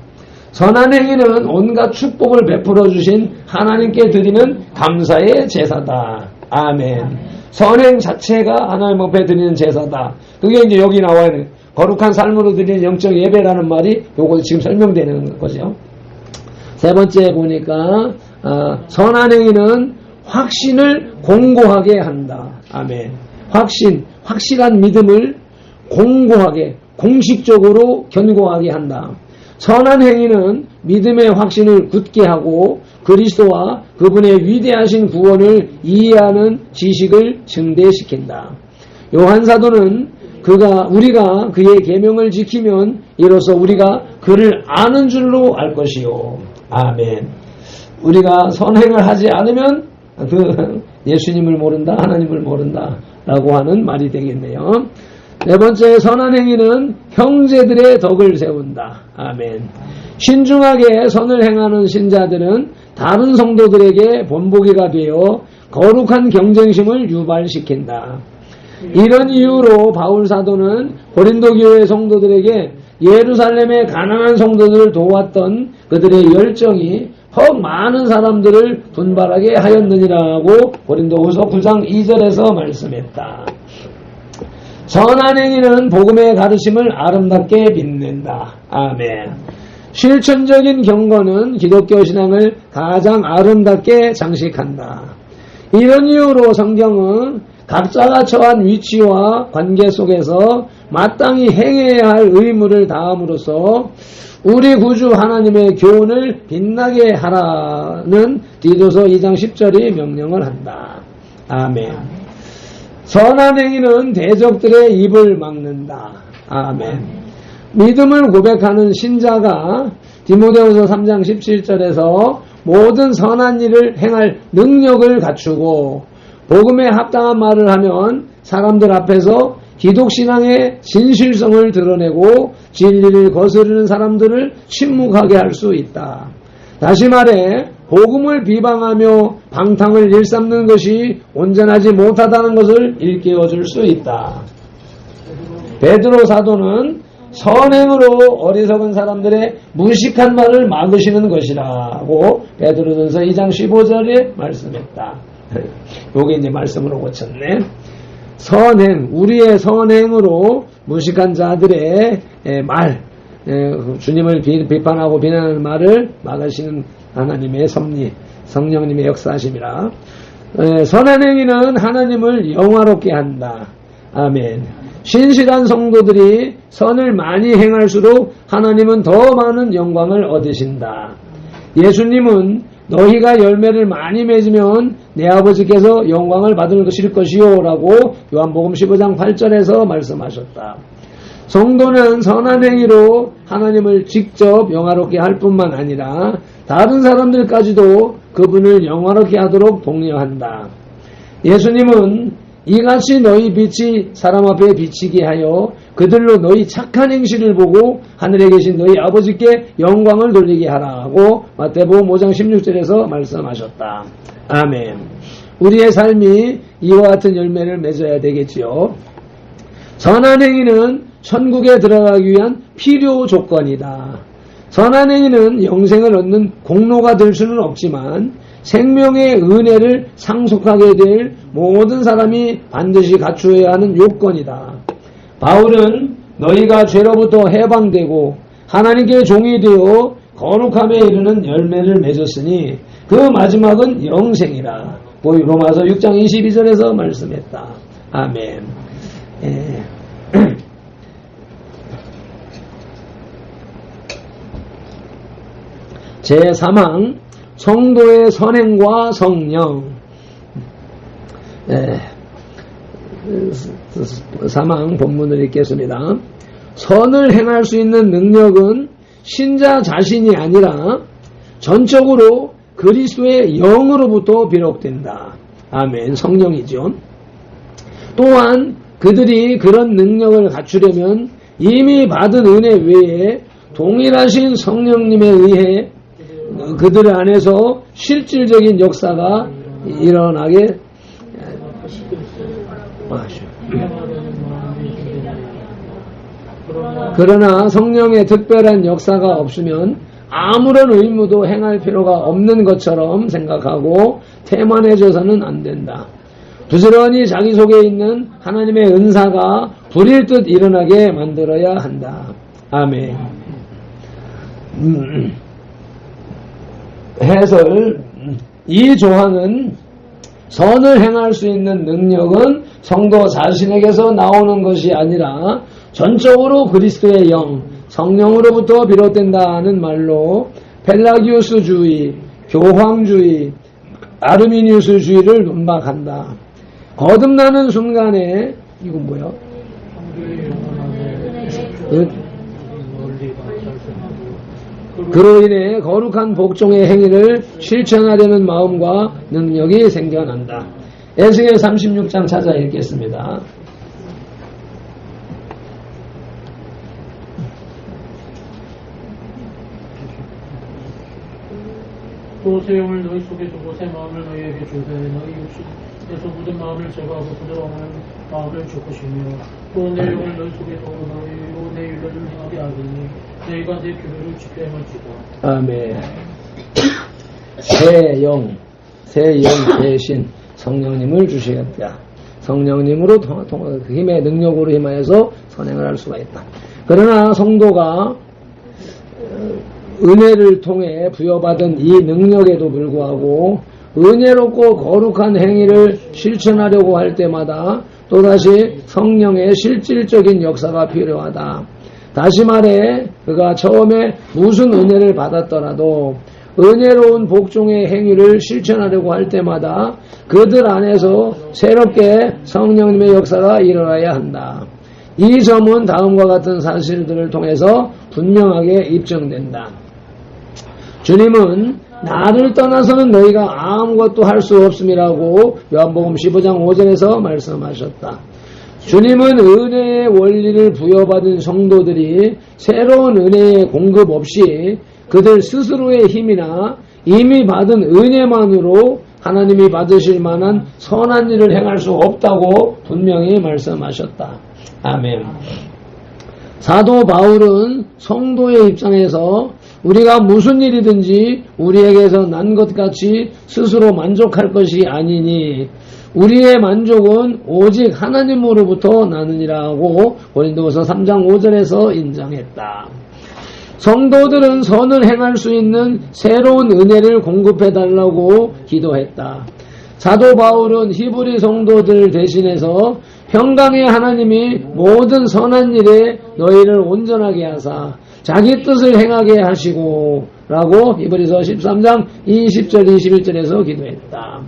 선한 행위는 온갖 축복을 베풀어 주신 하나님께 드리는 감사의 제사다. 아멘. 선행 자체가 하나님 앞에 드리는 제사다. 그게 이제 여기 나와야 돼. 거룩한 삶으로 드리는 영적 예배라는 말이 요거 지금 설명되는 거죠. 세 번째 보니까 선한 행위는 확신을 공고하게 한다. 아멘. 확실한 믿음을 공고하게, 공식적으로 견고하게 한다. 선한 행위는 믿음의 확신을 굳게 하고 그리스도와 그분의 위대하신 구원을 이해하는 지식을 증대시킨다. 요한 사도는 우리가 그의 계명을 지키면 이로써 우리가 그를 아는 줄로 알 것이요. 아멘. 우리가 선행을 하지 않으면 예수님을 모른다, 하나님을 모른다 라고 하는 말이 되겠네요. 네 번째, 선한 행위는 형제들의 덕을 세운다. 아멘. 신중하게 선을 행하는 신자들은 다른 성도들에게 본보기가 되어 거룩한 경쟁심을 유발시킨다. 이런 이유로 바울 사도는 고린도 교회 성도들에게 예루살렘의 가난한 성도들을 도왔던 그들의 열정이 더 많은 사람들을 분발하게 하였느니라고 고린도후서 9장 2절에서 말씀했다. 선한 행위는 복음의 가르침을 아름답게 빛낸다. 아멘. 실천적인 경건은 기독교 신앙을 가장 아름답게 장식한다. 이런 이유로 성경은 각자가 처한 위치와 관계 속에서 마땅히 행해야 할 의무를 다함으로써 우리 구주 하나님의 교훈을 빛나게 하라는 디도서 2장 10절이 명령을 한다. 아멘. 선한 행위는 대적들의 입을 막는다. 아멘. 믿음을 고백하는 신자가 디모데후서 3장 17절에서 모든 선한 일을 행할 능력을 갖추고 복음에 합당한 말을 하면 사람들 앞에서 기독신앙의 진실성을 드러내고 진리를 거스르는 사람들을 침묵하게 할 수 있다. 다시 말해 복음을 비방하며 방탕을 일삼는 것이 온전하지 못하다는 것을 일깨워 줄 수 있다. 베드로 사도는 선행으로 어리석은 사람들의 무식한 말을 막으시는 것이라고 베드로전서 2장 15절에 말씀했다. 요게 이제 말씀으로 고쳤네. 선행, 우리의 선행으로 무식한 자들의 말, 주님을 비판하고 비난하는 말을 막으시는 하나님의 섭리, 성령님의 역사하심이라. 선한 행위는 하나님을 영화롭게 한다. 아멘. 신실한 성도들이 선을 많이 행할수록 하나님은 더 많은 영광을 얻으신다. 예수님은 너희가 열매를 많이 맺으면 내 아버지께서 영광을 받을 것이요 라고 요한복음 15장 8절에서 말씀하셨다. 성도는 선한 행위로 하나님을 직접 영화롭게 할 뿐만 아니라 다른 사람들까지도 그분을 영화롭게 하도록 독려한다. 예수님은 이같이 너희 빛이 사람 앞에 비치게 하여 그들로 너희 착한 행실을 보고 하늘에 계신 너희 아버지께 영광을 돌리게 하라고 마태복음 5장 16절에서 말씀하셨다. 아멘. 우리의 삶이 이와 같은 열매를 맺어야 되겠지요. 선한 행위는 천국에 들어가기 위한 필요 조건이다. 선한 행위는 영생을 얻는 공로가 될 수는 없지만 생명의 은혜를 상속하게 될 모든 사람이 반드시 갖추어야 하는 요건이다. 바울은 너희가 죄로부터 해방되고 하나님께 종이 되어 거룩함에 이르는 열매를 맺었으니 그 마지막은 영생이라. 로마서 6장 22절에서 말씀했다. 아멘. 제3항 성도의 선행과 성령. 3항 본문을 읽겠습니다. 선을 행할 수 있는 능력은 신자 자신이 아니라 전적으로 그리스도의 영으로부터 비롯된다. 아멘. 성령이죠. 또한 그들이 그런 능력을 갖추려면 이미 받은 은혜 외에 동일하신 성령님에 의해 그들 안에서 실질적인 역사가 일어나게 그러나 성령의 특별한 역사가 없으면 아무런 의무도 행할 필요가 없는 것처럼 생각하고 태만해져서는 안 된다. 부지런히 자기 속에 있는 하나님의 은사가 불일 듯 일어나게 만들어야 한다. 아멘. 해설. 이 조항은 선을 행할 수 있는 능력은 성도 자신에게서 나오는 것이 아니라 전적으로 그리스도의 영, 성령으로부터 비롯된다는 말로 펠라기우스주의, 교황주의, 아르미니우스주의를 논박한다. 거듭나는 순간에 이건 뭐야? 그로 인해 거룩한 복종의 행위를 실천하려는 마음과 능력이 생겨난다. 에스겔 36장 찾아 읽겠습니다. 또 새 영을 너희 속에 두고 새 마음을 너희에게 주되 너희 육신에서 굳은 마음을 제거하고 부드러운 마음을 주시며 또 내 영을 너희 속에 두고 너희로 내 율례를 행하게 하리니 너희가 내 규례를 지켜 행할지다. 아멘. 새 영 대신 성령님을 주시겠다. 성령님으로 그 힘의 능력으로 힘하여서 선행을 할 수가 있다. 그러나 성도가 은혜를 통해 부여받은 이 능력에도 불구하고 은혜롭고 거룩한 행위를 실천하려고 할 때마다 또다시 성령의 실질적인 역사가 필요하다. 다시 말해 그가 처음에 무슨 은혜를 받았더라도 은혜로운 복종의 행위를 실천하려고 할 때마다 그들 안에서 새롭게 성령님의 역사가 일어나야 한다. 이 점은 다음과 같은 사실들을 통해서 분명하게 입증된다. 주님은 나를 떠나서는 너희가 아무것도 할 수 없음이라고 요한복음 15장 5절에서 말씀하셨다. 주님은 은혜의 원리를 부여받은 성도들이 새로운 은혜의 공급 없이 그들 스스로의 힘이나 이미 받은 은혜만으로 하나님이 받으실 만한 선한 일을 행할 수 없다고 분명히 말씀하셨다. 아멘. 사도 바울은 성도의 입장에서 우리가 무슨 일이든지 우리에게서 난 것 같이 스스로 만족할 것이 아니니 우리의 만족은 오직 하나님으로부터 나느니라고 고린도후서 3장 5절에서 인정했다. 성도들은 선을 행할 수 있는 새로운 은혜를 공급해달라고 기도했다. 사도 바울은 히브리 성도들 대신해서 평강의 하나님이 모든 선한 일에 너희를 온전하게 하사 자기 뜻을 행하게 하시고 라고 히브리서 13장 20절 21절에서 기도했다.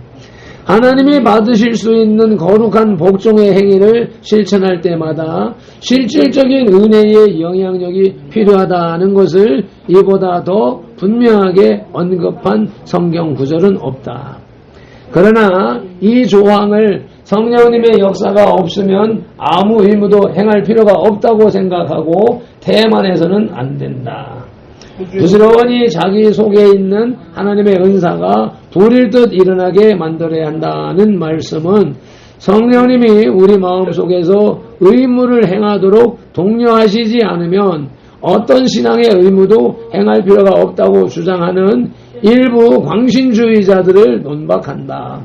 하나님이 받으실 수 있는 거룩한 복종의 행위를 실천할 때마다 실질적인 은혜의 영향력이 필요하다는 것을 이보다 더 분명하게 언급한 성경 구절은 없다. 그러나 이 조항을 성령님의 역사가 없으면 아무 의무도 행할 필요가 없다고 생각하고 태만해서는 안 된다. 부지런히 자기 속에 있는 하나님의 은사가 불일 듯 일어나게 만들어야 한다는 말씀은 성령님이 우리 마음속에서 의무를 행하도록 독려하시지 않으면 어떤 신앙의 의무도 행할 필요가 없다고 주장하는 일부 광신주의자들을 논박한다.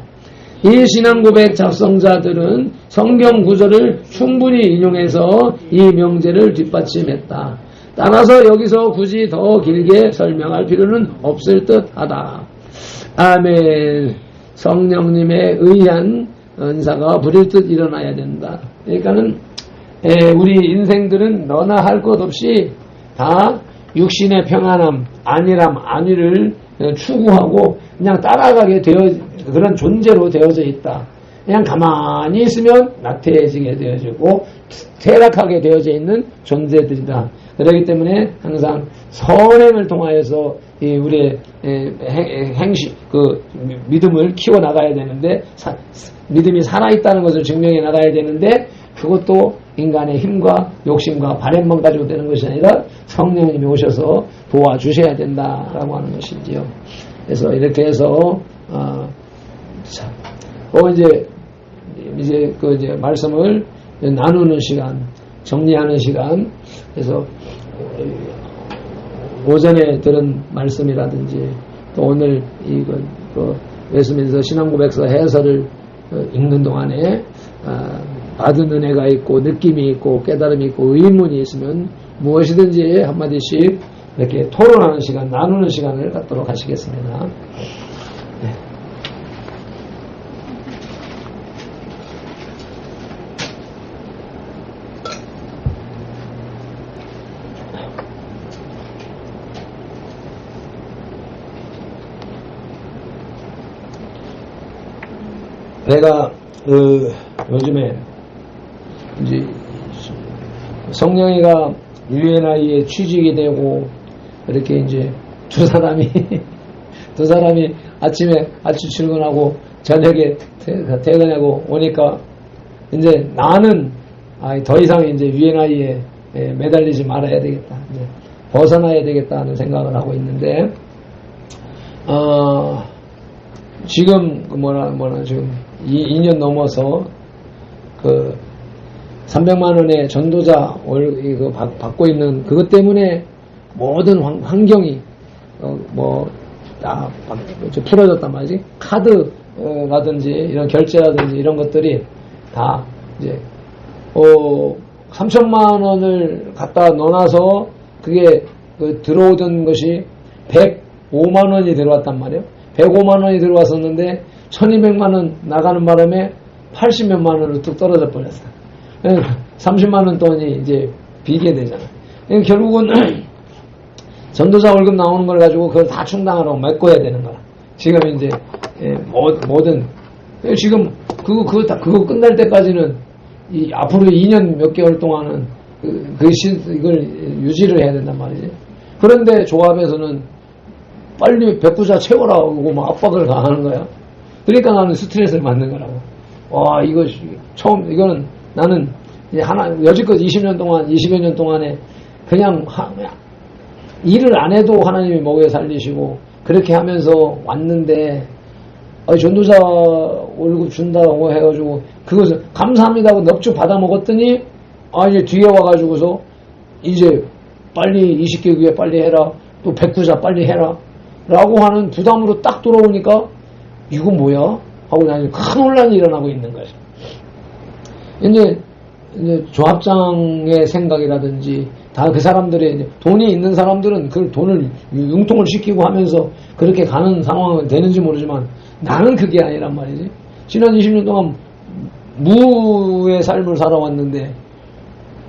이 신앙고백 작성자들은 성경 구절을 충분히 인용해서 이 명제를 뒷받침했다. 따라서 여기서 굳이 더 길게 설명할 필요는 없을 듯하다. 아멘. 성령님의 의한 은사가 불일 듯 일어나야 된다. 그러니까는 우리 인생들은 너나 할 것 없이 다 육신의 평안함, 안일함, 안위를 추구하고 그냥 따라가게 그런 존재로 되어져 있다. 그냥 가만히 있으면 나태해지게 되어지고 퇴락하게 되어져 있는 존재들이다. 그렇기 때문에 항상 선행을 통하여서 우리의 믿음을 키워 나가야 되는데 믿음이 살아있다는 것을 증명해 나가야 되는데 그것도 인간의 힘과 욕심과 바램만 가지고 되는 것이 아니라 성령님이 오셔서 도와주셔야 된다라고 하는 것이지요. 그래서 이렇게 해서 이제 말씀을 나누는 시간, 정리하는 시간. 그래서 오전에 들은 말씀이라든지 또 오늘 웨스민스터 신앙고백서 해설을 읽는 동안에 받은 은혜가 있고 느낌이 있고 깨달음이 있고 의문이 있으면 무엇이든지 한마디씩 이렇게 토론하는 시간, 나누는 시간을 갖도록 하시겠습니다. 네. 내가 요즘에 이제 성령이가 UNI에 취직이 되고 이렇게 이제 두 사람이 아침에 아침 출근하고 저녁에 퇴근하고 오니까 이제 나는 더 이상 이제 UNI에 매달리지 말아야 되겠다. 이제 벗어나야 되겠다 하는 생각을 하고 있는데 지금 지금 2년 넘어서 그 300만 원의 전도자 이거 받고 있는 그것 때문에 모든 환경이 다 풀어졌단 말이지. 카드라든지 이런 결제라든지 이런 것들이 다 이제 3천만 원을 갖다 넣어놔서 그게 들어오던 것이 105만 원이 들어왔단 말이에요. 105만 원이 들어왔었는데 1200만 원 나가는 바람에 80몇만 원으로 뚝 떨어져 버렸어. 30만 원 돈이 이제 비게 되잖아. 결국은 전도자 월급 나오는 걸 가지고 그걸 다 충당하라고 메꿔야 되는 거야. 지금 이제 모든 지금 그거 끝날 때까지는 앞으로 2년 몇 개월 동안은 이걸 유지를 해야 된단 말이지. 그런데 조합에서는 빨리 백구자 채워라고 막 압박을 가하는 거야. 그러니까 나는 스트레스를 받는 거라고. 와, 이거는 나는 여지껏 20년 동안, 20여 년 동안에 그냥 일을 안 해도 하나님이 먹여 살리시고 그렇게 하면서 왔는데, 전도자 월급 준다고 해가지고, 그것을 감사합니다 하고 넙죽 받아 먹었더니, 이제 뒤에 와가지고서, 이제 빨리 20개 교회 빨리 해라. 또 백구자 빨리 해라. 라고 하는 부담으로 딱 돌아오니까, 이거 뭐야? 하고 나중에 큰 혼란이 일어나고 있는 거죠. 이제 조합장의 생각이라든지 다 그 사람들의 이제 돈이 있는 사람들은 그 돈을 융통을 시키고 하면서 그렇게 가는 상황은 되는지 모르지만 나는 그게 아니란 말이지. 지난 20년 동안 무의 삶을 살아왔는데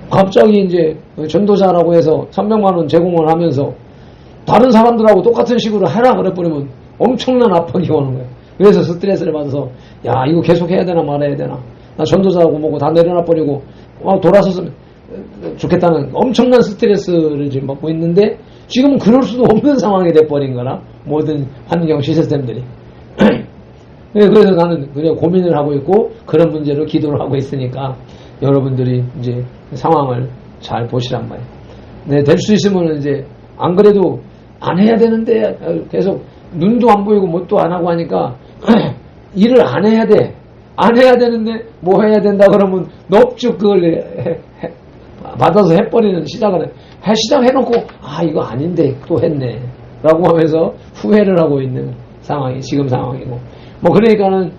갑자기 이제 전도자라고 해서 300만 원 제공을 하면서 다른 사람들하고 똑같은 식으로 해라 그래버리면 엄청난 압박이 오는 거예요. 그래서 스트레스를 받아서 야, 이거 계속 해야 되나 말아야 되나, 나 전도자하고 뭐고 다 내려놔버리고 돌아섰으면 좋겠다는 엄청난 스트레스를 지금 받고 있는데, 지금은 그럴 수도 없는 상황이 돼버린 거라, 모든 환경 시스템들이. 그래서 나는 그냥 고민을 하고 있고 그런 문제로 기도를 하고 있으니까 여러분들이 이제 상황을 잘 보시란 말이에요. 네, 될 수 있으면 이제 안 그래도 안 해야 되는데 계속 눈도 안 보이고 뭣도 안 하고 하니까 일을 안 해야 돼. 안 해야 되는데 뭐 해야 된다 그러면 넙죽 그걸 받아서 해버리는 시작을 해. 시작해놓고 이거 아닌데 또 했네 라고 하면서 후회를 하고 있는 상황이 지금 상황이고, 뭐 그러니까는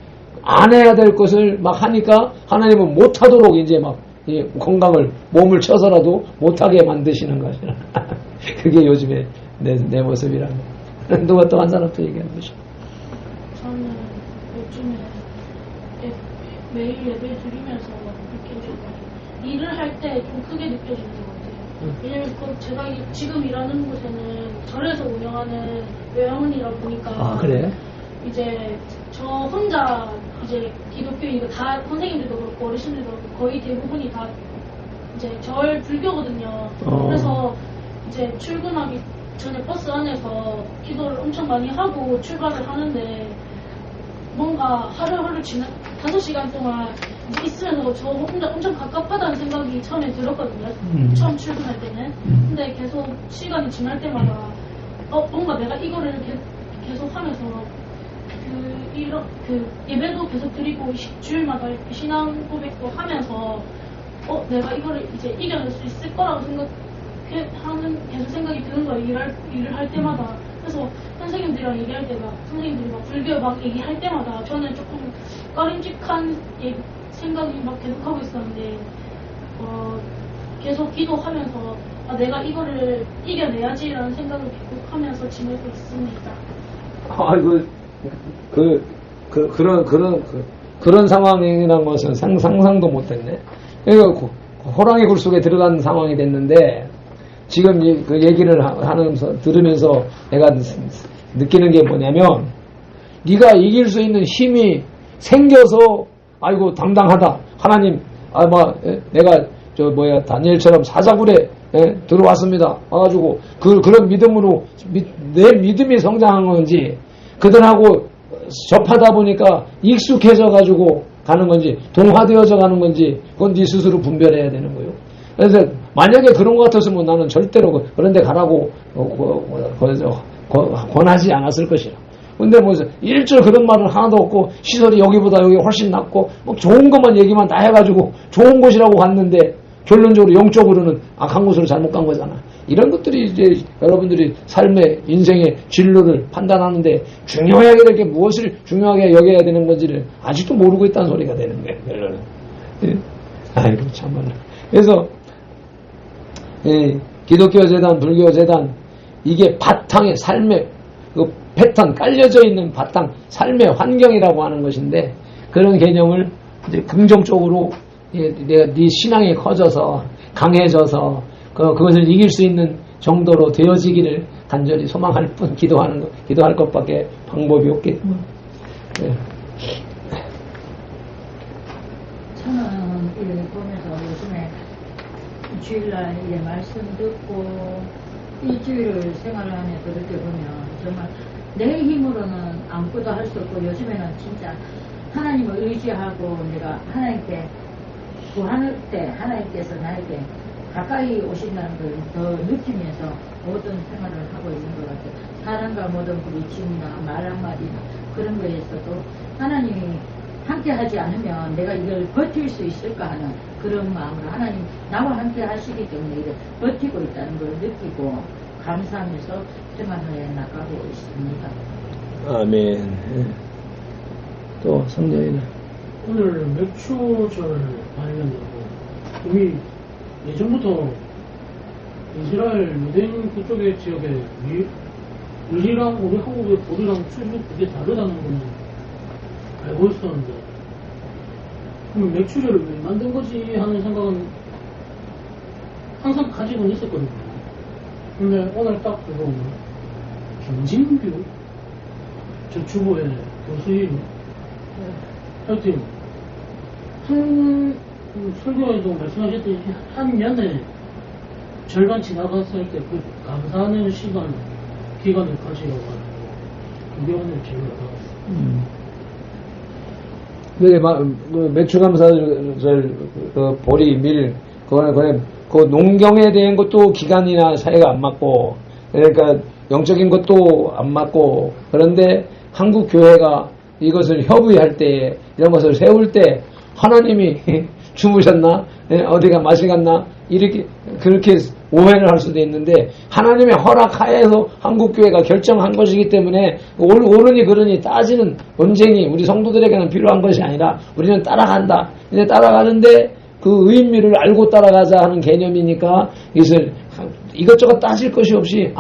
안 해야 될 것을 막 하니까 하나님은 못하도록 이제 막 건강을 몸을 쳐서라도 못하게 만드시는 것이라. 그게 요즘에 내 모습이라는 거예요. 누가 또 한 사람 또 얘기하는 거죠. 저는 요즘에 매일 예배 드리면서 느끼는 일을 할 때 좀 크게 느껴지는 것 같아요. 왜냐면 제가 지금 일하는 곳에는 절에서 운영하는 요양원이라 보니까 그래? 이제 저 혼자 이제 기독교인 이거 다 선생님들도 그렇고 어르신들도 그렇고 거의 대부분이 다 이제 절 불교거든요. 그래서 이제 출근하기 전에 버스 안에서 기도를 엄청 많이 하고 출발을 하는데, 뭔가 하루하루 지난 5시간 동안 있으면서 저 혼자 엄청 갑갑하다는 생각이 처음에 들었거든요. 처음 출근할 때는. 근데 계속 시간이 지날 때마다 뭔가 내가 이거를 계속 하면서 예배도 계속 드리고 주일마다 신앙 고백도 하면서 내가 이거를 이제 이겨낼 수 있을 거라고 계속 생각이 드는 거예요. 일을 할 때마다. 그래서 선생님들이랑 얘기할 때 막 선생님들이 막 불교 막 얘기할 때마다 저는 조금 꺼림직한 생각이 막 계속 하고 있었는데 계속 기도하면서 내가 이거를 이겨내야지라는 생각을 계속 하면서 지내고 있습니다. 아이고 그런 상황이라는 것은 상상도 못했네. 그러니까 호랑이 굴 속에 들어간 상황이 됐는데 지금 그 얘기를 하면서 들으면서 내가 느끼는 게 뭐냐면 네가 이길 수 있는 힘이 생겨서 아이고 당당하다 하나님 내가 다니엘처럼 사자굴에 들어왔습니다. 와가지고 그런 믿음으로 내 믿음이 성장한 건지 그들하고 접하다 보니까 익숙해져 가지고 가는 건지 동화되어져 가는 건지 그건 네 스스로 분별해야 되는 거예요. 그래서 만약에 그런 것 같았으면 나는 절대로 그런 데 가라고 권하지 않았을 것이라. 근데 일절 그런 말은 하나도 없고 시설이 여기보다 여기 훨씬 낫고 좋은 것만 얘기만 다 해가지고 좋은 곳이라고 갔는데 결론적으로 영적으로는 악한 곳으로 잘못 간 거잖아. 이런 것들이 이제 여러분들이 삶의 인생의 진로를 판단하는데 중요하게 될 게 무엇을 중요하게 여겨야 되는 건지를 아직도 모르고 있다는 소리가 되는 거예요. 결론은. 아이고 참말로. 그래서 기독교 재단, 불교 재단 이게 바탕의 삶의 그 패턴 깔려져 있는 바탕 삶의 환경이라고 하는 것인데 그런 개념을 이제 긍정적으로 네 신앙이 커져서 강해져서 그것을 이길 수 있는 정도로 되어지기를 간절히 소망할 뿐 기도할 것밖에 방법이 없기 때문에. 저는 이렇게 보면서 요즘에 주일날 말씀 듣고 일주일을 생활하면서 이렇게 보면 정말 내 힘으로는 아무것도 할 수 없고 요즘에는 진짜 하나님을 의지하고 내가 하나님께 구할 때 하나님께서 나에게 가까이 오신다는 걸 더 느끼면서 모든 생활을 하고 있는 것 같아요. 사람과 모든 부딪힘이나 말 한마디나 그런 거에서도 하나님이 함께 하지 않으면 내가 이걸 버틸 수 있을까 하는 그런 마음으로 하나님 나와 함께 하시기 때문에 이를 버티고 있다는 걸 느끼고 감사하면서 생활을 나가고 있습니다. 아멘. 또 성령이는 오늘 맥추절 관련되고 이미 예전부터 이스라엘 유대인 그쪽의 지역에 우리랑 우리 한국의 보리랑 추수 그게 다르다는 거는 알고 있었는데 그럼 맥추절을 왜 만든 거지 하는 생각은 항상 가지고는 있었거든요. 근데 오늘 딱 보면 김진규 저 주보의 교수님 하여튼 설교에도 말씀하셨듯이 한 년에 절반 지나갔을 때 그 감사하는 기간을 가지려고 하고 그게 오늘 제일 와닿았어요. 매추감사절 보리 밀 그거는 그 농경에 대한 것도 기간이나 사이가 안 맞고 그러니까 영적인 것도 안 맞고 그런데 한국 교회가 이것을 협의할 때 이런 것을 세울 때 하나님이 주무셨나 어디가 맛이 갔나 이렇게 그렇게 오해를 할 수도 있는데 하나님의 허락하에서 한국교회가 결정한 것이기 때문에 옳으니 그러니 따지는 논쟁이 우리 성도들에게는 필요한 것이 아니라 우리는 따라간다. 이제 따라가는데 그 의미를 알고 따라가자 하는 개념이니까 이것저것 따질 것이 없이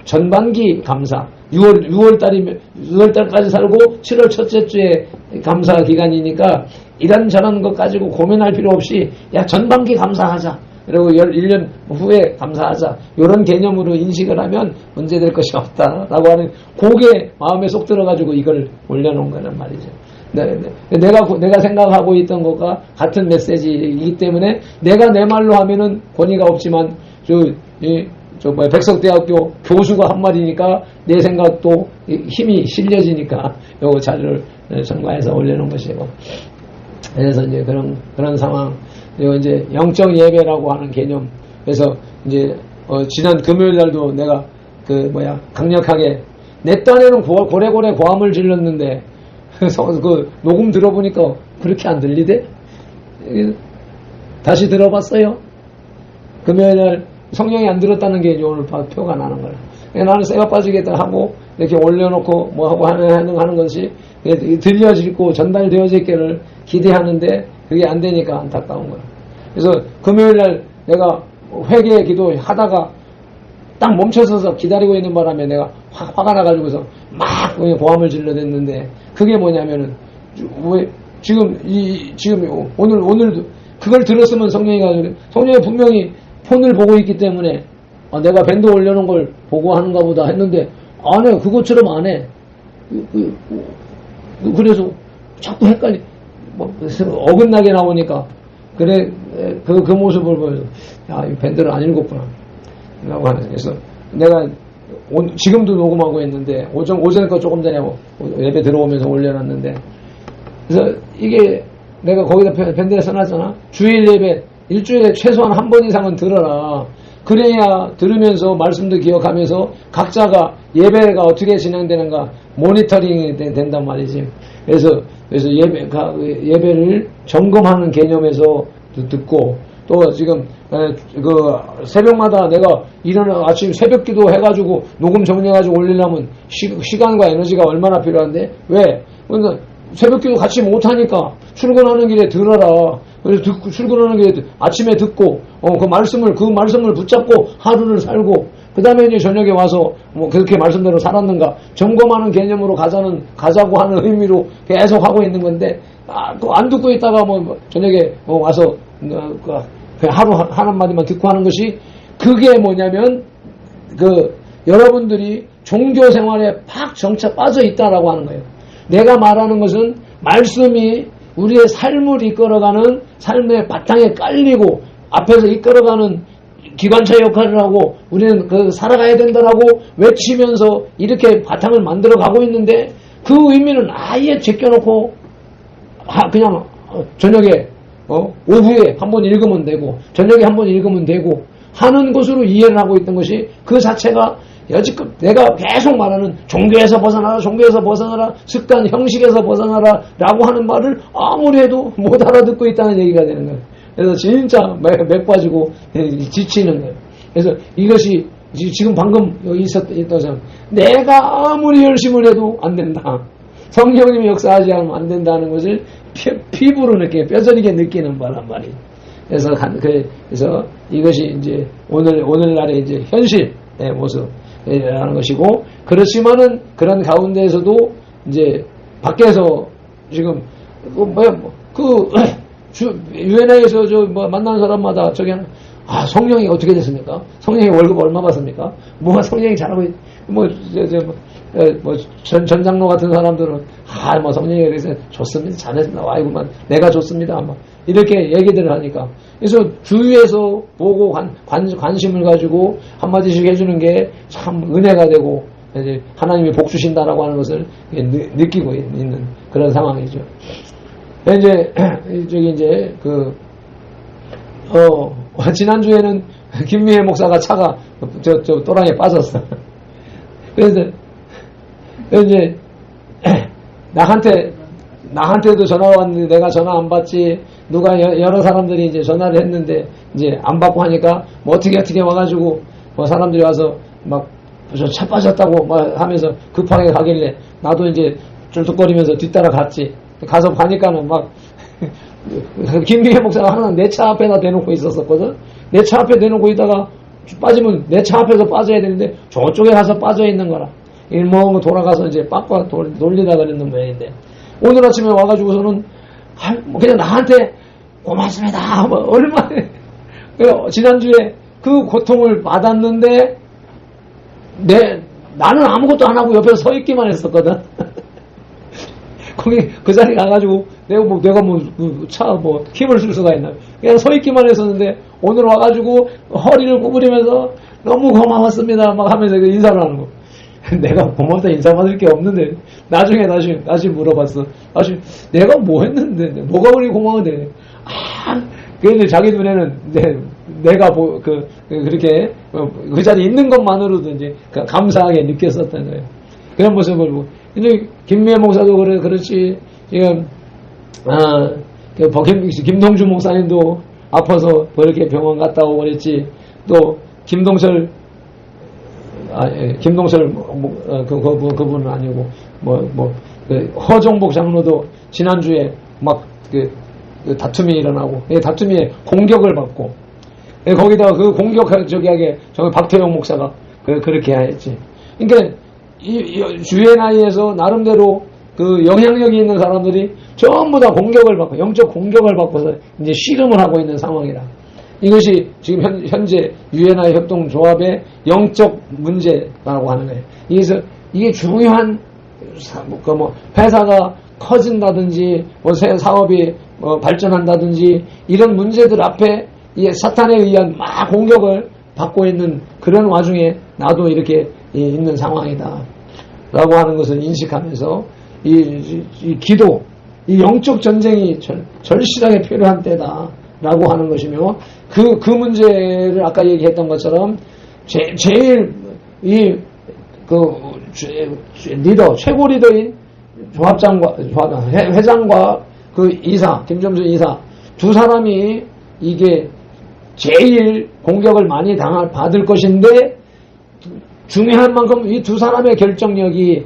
전반기 감사 6월달까지 살고 7월 첫째 주에 감사 기간이니까 이런저런 것 가지고 고민할 필요 없이 전반기 감사하자. 그리고 1년 후에 감사하자. 이런 개념으로 인식을 하면 문제될 것이 없다라고 하는 그게 마음에 쏙 들어가지고 이걸 올려놓은 거란 말이죠. 내가 생각하고 있던 것과 같은 메시지이기 때문에 내가 내 말로 하면은 권위가 없지만 백석대학교 교수가 한 말이니까 내 생각도 힘이 실려지니까 요 자료를 첨가해서 올려놓은 것이고. 그래서 이제 그런 상황. 그리고 이제 영적 예배라고 하는 개념. 그래서 이제 지난 금요일 날도 내가 강력하게 내 딴에는 고래고래 고함을 질렀는데 그 녹음 들어보니까 그렇게 안 들리대? 다시 들어봤어요? 금요일 날 성령이 안 들었다는 게 오늘 표가 나는 거야. 나는 쇠가 빠지겠다 하고 이렇게 올려놓고 뭐 하고 하는 것이 들려지고 전달되어질 게를 기대하는데 그게 안 되니까 안타까운 거야. 그래서 금요일 날 내가 회개 기도 하다가 딱 멈춰서서 기다리고 있는 바람에 내가 화가 나가지고서 막 고함을 질러댔는데 그게 뭐냐면은 왜 지금 오늘도 그걸 들었으면 성령이 분명히 폰을 보고 있기 때문에 내가 밴드 올려놓은 걸 보고 하는가 보다 했는데 안 해. 그것처럼 안 해. 그래서 자꾸 헷갈리 어긋나게 나오니까 그래 그 모습을 보여서 야, 이 밴드를 안 읽었구나 라고 하는. 그래서 내가 지금도 녹음하고 있는데 오전에 거 조금 전에 예배 들어오면서 올려놨는데 그래서 이게 내가 거기다 밴드에 써놨잖아. 주일 예배 일주일에 최소한 한 번 이상은 들어라. 그래야 들으면서 말씀도 기억하면서 각자가 예배가 어떻게 진행되는가 모니터링이 된단 말이지. 그래서 예배를 점검하는 개념에서 듣고 또 지금 그 새벽마다 내가 아침 새벽 기도 해가지고 녹음 정리해가지고 올리려면 시간과 에너지가 얼마나 필요한데 왜? 그러니까 새벽 기도 같이 못하니까 출근하는 길에 들어라. 그래서 출근하는 길에 아침에 듣고 그 말씀을 붙잡고 하루를 살고 그 다음에 이제 저녁에 와서 뭐 그렇게 말씀대로 살았는가 점검하는 개념으로 가자고 하는 의미로 계속 하고 있는 건데 또 안 듣고 있다가 뭐 저녁에 와서 하루 한마디만 듣고 하는 것이 그게 뭐냐면 여러분들이 종교 생활에 팍 정착 빠져 있다라고 하는 거예요. 내가 말하는 것은 말씀이 우리의 삶을 이끌어가는 삶의 바탕에 깔리고 앞에서 이끌어가는 기관차 역할을 하고 우리는 살아가야 된다라고 외치면서 이렇게 바탕을 만들어 가고 있는데 그 의미는 아예 제껴놓고 그냥 저녁에 오후에 한번 읽으면 되고 저녁에 한번 읽으면 되고 하는 것으로 이해를 하고 있던 것이 그 자체가 여지껏 내가 계속 말하는 종교에서 벗어나라 습관 형식에서 벗어나라 라고 하는 말을 아무리 해도 못 알아듣고 있다는 얘기가 되는 거예요. 그래서 진짜 맥 빠지고 지치는 거예요. 그래서 이것이 지금 방금 여기 있었던 사람 내가 아무리 열심을 해도 안 된다. 성령님이 역사하지 않으면 안 된다는 것을 피부로 뼈저리게 느끼는 바란 말이에요. 그래서 이것이 이제 오늘날의 이제 현실의 모습이라는 것이고 그렇지만은 그런 가운데에서도 이제 밖에서 지금 유엔에서 만나는 사람마다 성령이 어떻게 됐습니까? 성령이 월급 얼마 받습니까? 성령이 잘하고 전 장로 같은 사람들은 성령이 그래서 좋습니다. 잘했습니다. 아이고만 내가 좋습니다. 이렇게 얘기들을 하니까 그래서 주위에서 보고 관심을 가지고 한마디씩 해주는 게 참 은혜가 되고 이제 하나님이 복 주신다라고 하는 것을 느끼고 있는 그런 상황이죠. 이제 지난주에는 김미애 목사가 차가 저 또랑에 빠졌어. 그래서 이제 나한테도 전화가 왔는데 내가 전화 안 받지. 누가 여러 사람들이 이제 전화를 했는데 이제 안 받고 하니까 어떻게 와가지고 사람들이 와서 차 빠졌다고 하면서 급하게 가길래 나도 이제 쫄뚝거리면서 뒤따라 갔지. 가서 가니까는 김미애 목사가 항상 내 차 앞에다 대놓고 있었거든. 내 차 앞에 대놓고 있다가 빠지면 내 차 앞에서 빠져야 되는데 저쪽에 가서 빠져 있는 거라. 일멍 돌아가서 이제 빡빡 돌리다 그랬는 모양인데 오늘 아침에 와가지고서는 그냥 나한테 고맙습니다. 얼마나 지난주에 그 고통을 받았는데 나는 아무것도 안 하고 옆에서 서 있기만 했었거든. 거기 그 자리 가가지고 내가 힘을 쓸 수가 있나? 그냥 서 있기만 했었는데 오늘 와가지고 허리를 구부리면서 너무 고마웠습니다. 하면서 인사를 하는 거. 내가 고맙다 인사받을 게 없는데 나중에 다시 물어봤어. 다시 내가 뭐 했는데 뭐가 그리 고마운데 그런데 자기 눈에는 내가 그렇게 그 자리에 있는 것만으로도 이제 감사하게 느꼈었던 거예요. 그런 모습을 보고 근데 김미애 목사도 그렇지 지금 김동주 목사님도 아파서 그렇게 병원 갔다 오고 그랬지. 또 김동철 김동철 그분은 아니고 허종복 장로도 지난주에 막 그 다툼이 일어나고 다툼에 공격을 받고 거기다가 그 공격적이하게 정말 박태용 목사가 그렇게 했지. 그러니까 이 주의 나이에서 나름대로 그 영향력이 있는 사람들이 전부 다 공격을 받고 영적 공격을 받고서 이제 씨름을 하고 있는 상황이라. 이것이 지금 현재 유엔아이 협동조합의 영적 문제라고 하는 거예요. 그래서 이게 중요한 회사가 커진다든지 새 사업이 발전한다든지 이런 문제들 앞에 이 사탄에 의한 막 공격을 받고 있는 그런 와중에 나도 이렇게 있는 상황이다 라고 하는 것을 인식하면서 이 기도, 이 영적 전쟁이 절실하게 필요한 때다 라고 하는 것이며 그 문제를 아까 얘기했던 것처럼 제일 리더, 최고 리더인 회장과 그 이사, 김점준 이사 두 사람이 이게 제일 공격을 많이 받을 것인데 중요한 만큼 이 두 사람의 결정력이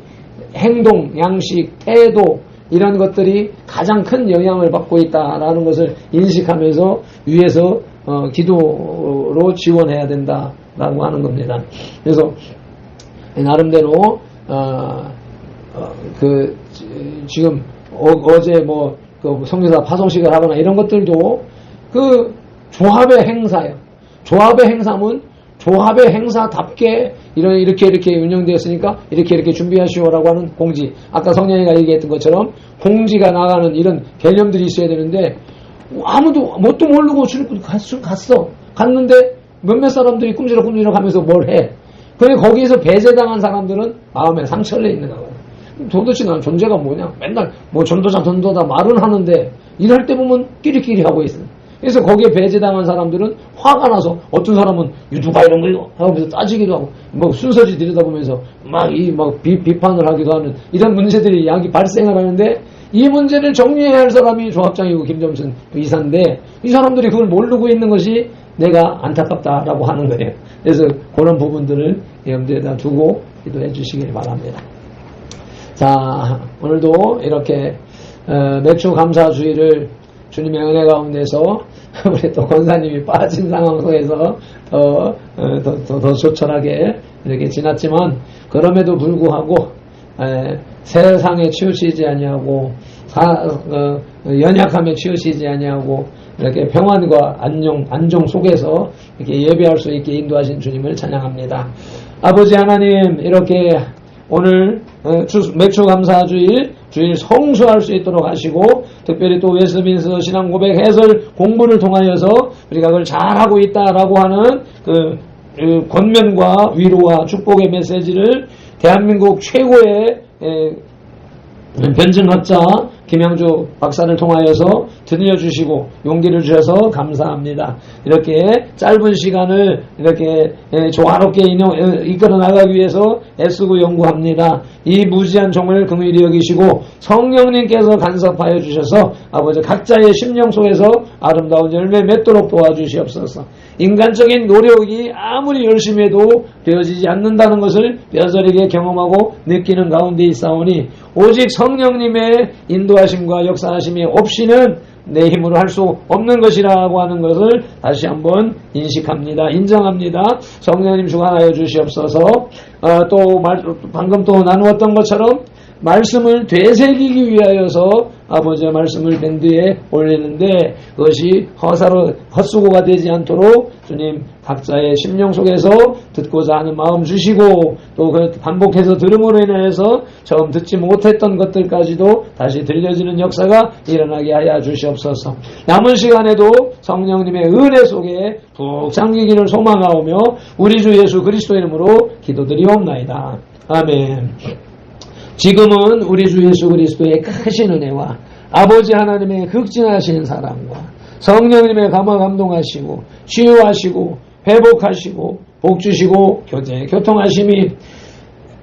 행동, 양식, 태도 이런 것들이 가장 큰 영향을 받고 있다라는 것을 인식하면서 위에서 기도로 지원해야 된다라고 하는 겁니다. 그래서 나름대로 지금 어제 그 성교사 파송식을 하거나 이런 것들도 그 조합의 행사예요. 조합의 행사면 조합의 행사답게 이렇게 운영되었으니까 이렇게 준비하시오라고 하는 공지. 아까 성령이가 얘기했던 것처럼 공지가 나가는 이런 개념들이 있어야 되는데 아무도 뭣도 모르고 갔는데 몇몇 사람들이 꿈지럭 하면서 뭘 해. 그래 거기에서 배제당한 사람들은 마음에 상처를 입는 거예요. 도대체 난 존재가 뭐냐? 맨날 전도다 말은 하는데 일할 때 보면 끼리끼리 하고 있어요. 그래서 거기에 배제당한 사람들은 화가 나서 어떤 사람은 누가 이런 거요? 하면서 따지기도 하고 순서지 들여다보면서 비판을 하기도 하는 이런 문제들이 약이 발생을 하는데 이 문제를 정리해야 할 사람이 조합장이고 김점순 이사인데 이 사람들이 그걸 모르고 있는 것이 내가 안타깝다라고 하는 거예요. 그래서 그런 부분들을 염두에다 두고 기도해 주시길 바랍니다. 자, 오늘도 이렇게 맥주 감사주의를 주님의 은혜 가운데서 우리 또 권사님이 빠진 상황 속에서 더 조촐하게 이렇게 지났지만 그럼에도 불구하고 세상에 치우치지 아니하고 연약함에 치우치지 아니하고 이렇게 평안과 안정 속에서 이렇게 예배할 수 있게 인도하신 주님을 찬양합니다. 아버지 하나님 이렇게 오늘 맥주 감사주일 주일 성수할 수 있도록 하시고 특별히 또 웨스트민스터 신앙 고백 해설 공부를 통하여서 우리가 그걸 잘하고 있다라고 하는 그 권면과 위로와 축복의 메시지를 대한민국 최고의 변증학자 김양주 박사를 통하여서 들려주시고 용기를 주셔서 감사합니다. 이렇게 짧은 시간을 이렇게 조화롭게 이끌어 나가기 위해서 애쓰고 연구합니다. 이 무지한 종을 긍휼히 여기시고 성령님께서 간섭하여 주셔서 아버지 각자의 심령 속에서 아름다운 열매 맺도록 도와주시옵소서. 인간적인 노력이 아무리 열심히 해도 되어지지 않는다는 것을 뼈저리게 경험하고 느끼는 가운데 있사오니 오직 성령님의 인도하심과 역사하심이 없이는 내 힘으로 할 수 없는 것이라고 하는 것을 다시 한번 인식합니다. 인정합니다. 성령님 주관하여 주시옵소서. 방금 또 나누었던 것처럼 말씀을 되새기기 위하여서 아버지의 말씀을 밴드에 올리는데 그것이 헛수고가 되지 않도록 주님 각자의 심령 속에서 듣고자 하는 마음 주시고 또 반복해서 들음으로 인해서 처음 듣지 못했던 것들까지도 다시 들려지는 역사가 일어나게 하여 주시옵소서. 남은 시간에도 성령님의 은혜 속에 푹 잠기기를 소망하오며 우리 주 예수 그리스도 이름으로 기도드리옵나이다. 아멘. 지금은 우리 주 예수 그리스도의 크신 은혜와 아버지 하나님의 극진하신 사랑과 성령님의 감화 감동하시고 치유하시고 회복하시고 복주시고 교통하심이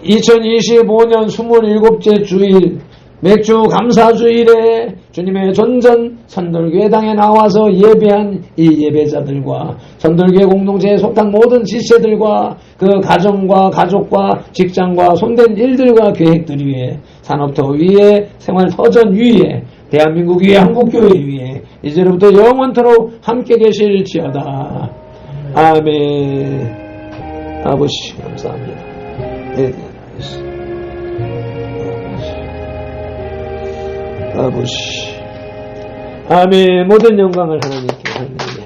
2025년 27째 주일 맥주 감사주일에 주님의 존전 선돌교회당에 나와서 예배한 이 예배자들과 선돌교회 공동체에 속한 모든 지체들과 그 가정과 가족과 직장과 손댄 일들과 계획들 위에 산업터 위에 생활터전 위에 대한민국 위에 한국교회 위에 이제로부터 영원토록 함께 계실지어다. 아멘. 아버지 감사합니다. 네, 아버지 아멘. 모든 영광을 하나님께 드립니다.